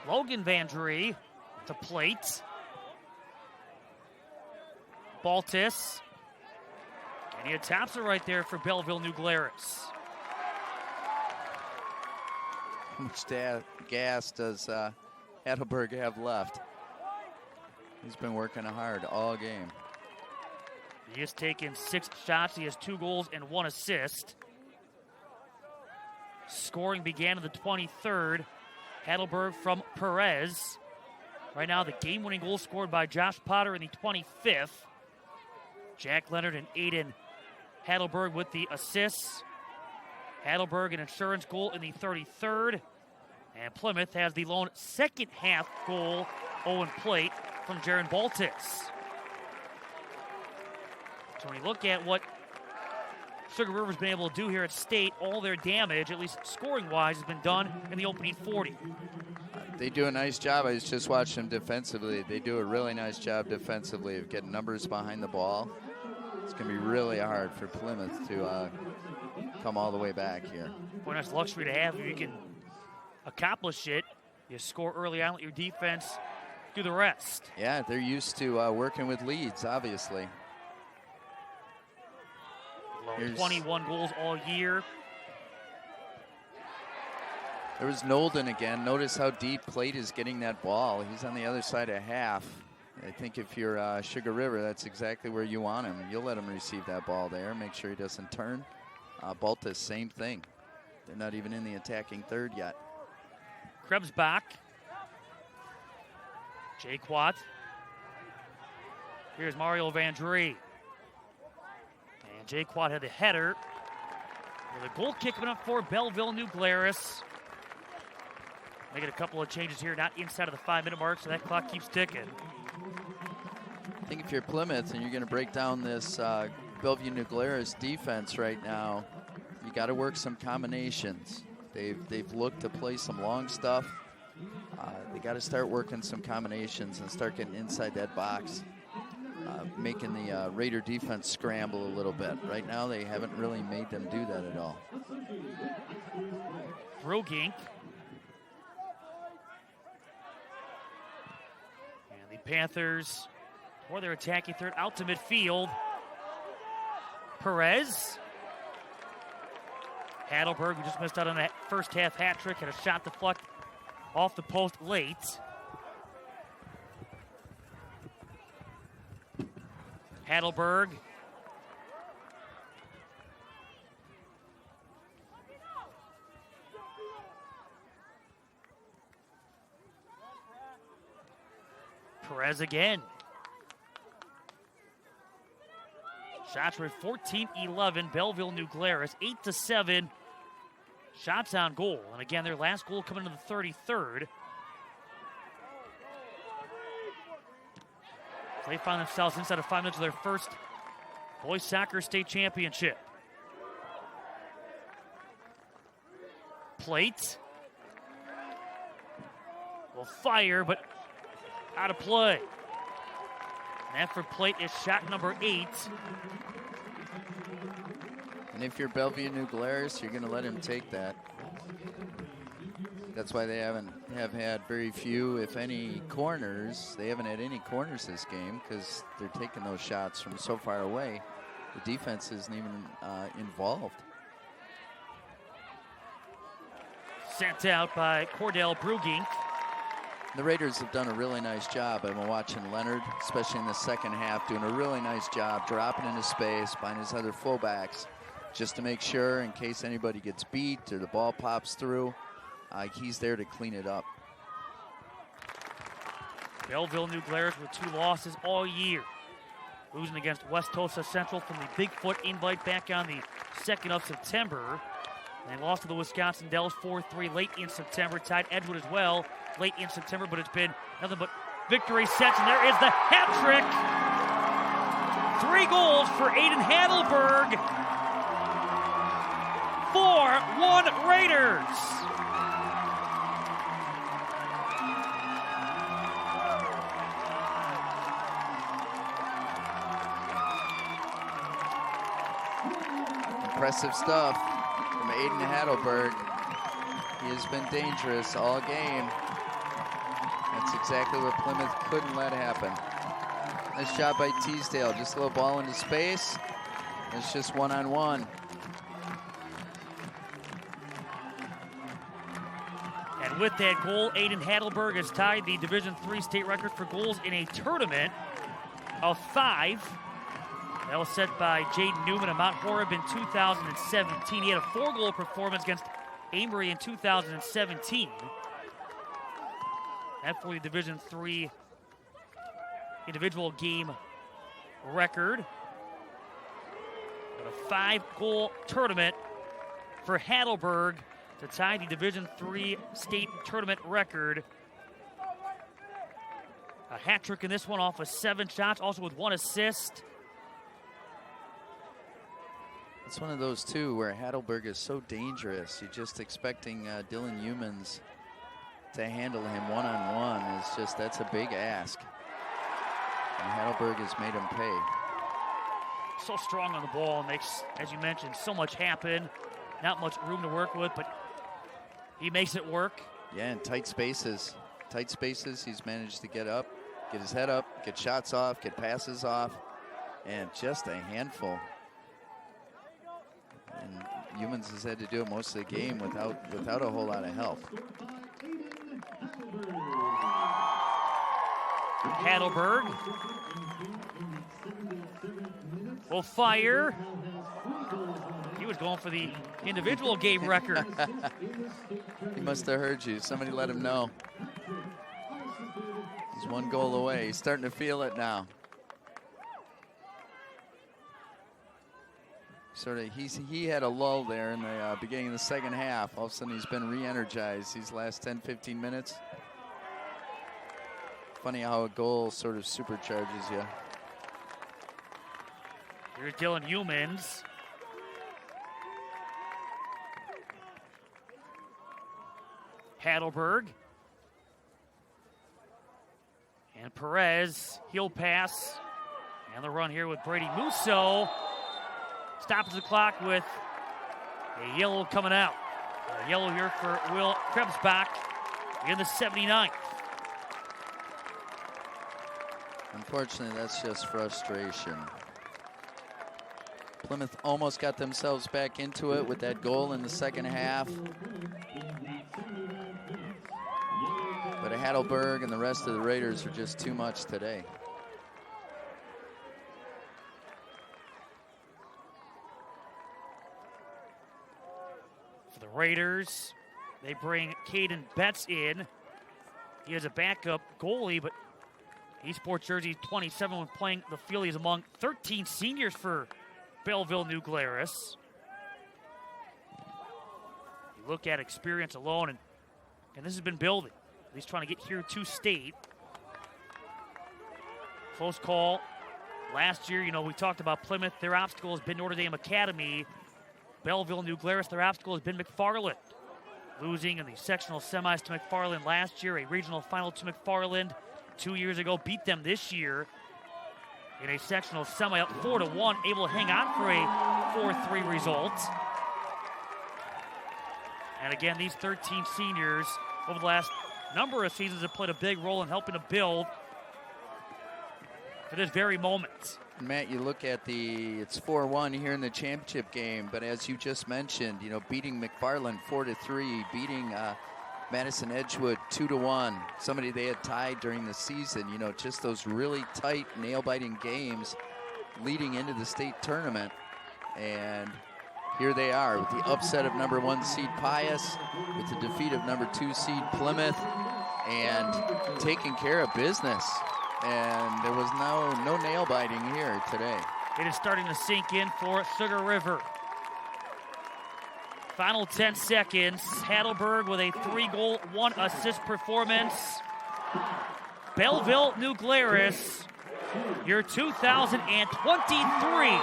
Logan Vandry to Plate. Baltis. And he taps it right there for Belleville, New Glarus. How much gas does Heidelberg have left? He's been working hard all game. He has taken 6 shots. He has 2 goals and 1 assist. Scoring began in the 23rd. Heidelberg from Perez. Right now, the game-winning goal scored by Josh Potter in the 25th. Jack Leonard and Aiden Heidelberg with the assists. Heidelberg an insurance goal in the 33rd. And Plymouth has the lone second half goal, Owen Plate, from Jaron Baltis. So when you look at what Sugar River's been able to do here at State, all their damage, at least scoring-wise, has been done in the opening 40. They do a nice job. I was just watching them defensively. They do a really nice job defensively of getting numbers behind the ball. It's going to be really hard for Plymouth to come all the way back here. Boy, nice luxury to have if you can accomplish it. You score early on, let your defense do the rest. Yeah, they're used to working with leads, obviously. 21 goals all year. There was Nolden again. Notice how deep Plate is getting that ball. He's on the other side of half. I think if you're Sugar River, that's exactly where you want him. You'll let him receive that ball there. Make sure he doesn't turn. Baltus, same thing. They're not even in the attacking third yet. Krebs back. Jake Watt. Here's Mario Vandry. And Jake Watt had the header. With a goal kick coming up for Belleville, New Glarus. Making a couple of changes here, not inside of the 5-minute mark, so that clock keeps ticking. I think if you're Plymouth and you're going to break down this Bellevue New Glarus defense right now, you got to work some combinations. They've looked to play some long stuff. They got to start working some combinations and start getting inside that box. making the Raider defense scramble a little bit. Right now, they haven't really made them do that at all. Brugink. And the Panthers, for their attacking third, out to midfield. Perez. Heidelberg, who just missed out on that first half hat trick, had a shot deflect off the post late. Heidelberg. Perez again. Shots were 14-11. Belleville knew Glarus 8-7. Shots on goal. And again, their last goal coming to the 33rd. So they find themselves inside of 5 minutes of their first boys soccer state championship. Plate will fire, but out of play. And that for Plate is shot number 8. And if you're Bellevue New Glarus, you're going to let him take that. That's why they have had very few, if any, corners. They haven't had any corners this game because they're taking those shots from so far away. The defense isn't even involved. Sent out by Cordell Brugink. The Raiders have done a really nice job. I've been watching Leonard, especially in the second half, doing a really nice job dropping into space, behind his other fullbacks, just to make sure in case anybody gets beat or the ball pops through, he's there to clean it up. Belleville New Glarus with 2 losses all year. Losing against West Tosa Central from the Bigfoot invite back on the 2nd of September. And they lost to the Wisconsin Dells 4-3 late in September. Tied Edgewood as well late in September, but it's been nothing but victory sets. And there is the hat trick. 3 goals for Aiden Heidelberg. 4-1 Raiders. Impressive stuff from Aiden Heidelberg. He has been dangerous all game. That's exactly what Plymouth couldn't let happen. Nice job by Teasdale. Just a little ball into space. It's just one-on-one. And with that goal, Aiden Heidelberg has tied the Division III state record for goals in a tournament of 5. That was set by Jaden Newman of Mount Horeb in 2017. He had a 4-goal performance against Amory in 2017. That for the Division III individual game record. But a 5-goal tournament for Heidelberg to tie the Division III state tournament record. A hat trick in this one off of 7 shots, also with 1 assist. It's one of those, too, where Heidelberg is so dangerous. You're just expecting Dylan Humans to handle him one-on-one. It's just, that's a big ask. And Heidelberg has made him pay. So strong on the ball, makes, as you mentioned, so much happen. Not much room to work with, but he makes it work. Yeah, in tight spaces. Tight spaces, he's managed to get up, get his head up, get shots off, get passes off, and just a handful. And Humans has had to do it most of the game without a whole lot of help. Heidelberg will fire. He was going for the individual game record. He must have heard you. Somebody let him know. He's 1 goal away. He's starting to feel it now. Sort of, he had a lull there in the beginning of the second half. All of a sudden, he's been re-energized these last 10, 15 minutes. Funny how a goal sort of supercharges you. Here's Dylan Humans. Heidelberg. And Perez, he'll pass And the run here with Brady Musso. Stops the clock with a yellow coming out. A yellow here for Will Krebsbach in the 79th. Unfortunately, that's just frustration. Plymouth almost got themselves back into it with that goal in the second half. But Heidelberg and the rest of the Raiders are just too much today. For the Raiders, they bring Caden Betts in. He is a backup goalie, but he sports jersey 27 when playing the field. He's among 13 seniors for Belleville, New Glarus. You look at experience alone, and this has been building. He's trying to get here to state. Close call. Last year, we talked about Plymouth. Their obstacle has been Notre Dame Academy. Belleville, New Glarus, their obstacle has been McFarland. Losing in the sectional semis to McFarland last year, a regional final to McFarland 2 years ago. Beat them this year in a sectional semi up 4-1, able to hang on for a 4-3 result. And again, these 13 seniors over the last number of seasons have played a big role in helping to build for this very moment. Matt, you look at it's 4-1 here in the championship game, but as you just mentioned, beating McFarland 4-3, beating Madison Edgewood 2-1, somebody they had tied during the season, just those really tight, nail-biting games leading into the state tournament. And here they are with the upset of number 1 seed Pius, with the defeat of number 2 seed Plymouth, and taking care of business. And there was no nail biting here today. It is starting to sink in for Sugar River. Final 10 seconds. Heidelberg with a 3-goal, 1-assist performance. Belleville, New Glarus, your 2023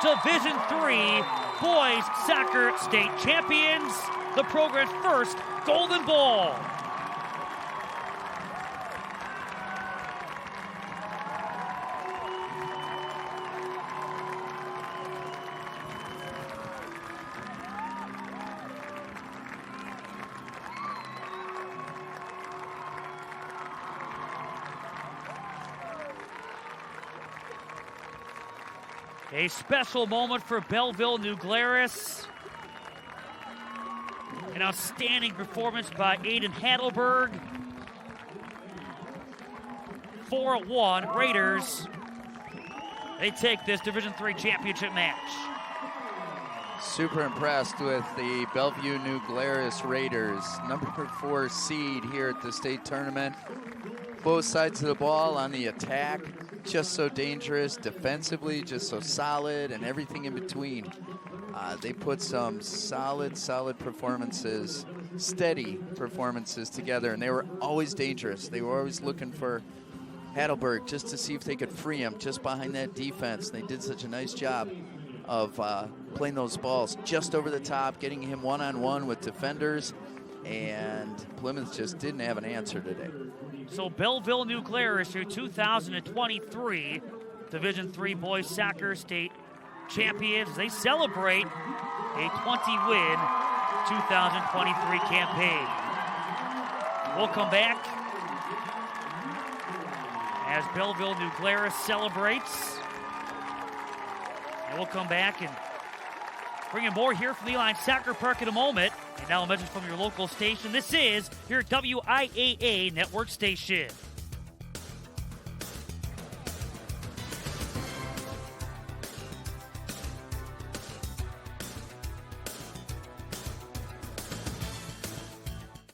Division III Boys Soccer State Champions. The program's first Golden Ball. A special moment for Belleville, New Glarus. An outstanding performance by Aiden Heidelberg. 4-1 Raiders. They take this Division III championship match. Super impressed with the Bellevue New Glarus Raiders, number 4 seed here at the state tournament. Both sides of the ball on the attack, just so dangerous, defensively just so solid, and everything in between. They put some solid performances, steady performances together, and they were always dangerous. They were always looking for Heidelberg just to see if they could free him just behind that defense. They did such a nice job of playing those balls just over the top, getting him one-on-one with defenders, and Plymouth just didn't have an answer today. So Belleville, New Glarus, your 2023 Division III Boys Soccer State Champions. They celebrate a 20-win 2023 campaign. We'll come back as Belleville, New Glarus celebrates. And we'll come back and bring in more here from the Line Soccer Park in a moment. And now a message from your local station. This is your WIAA network station.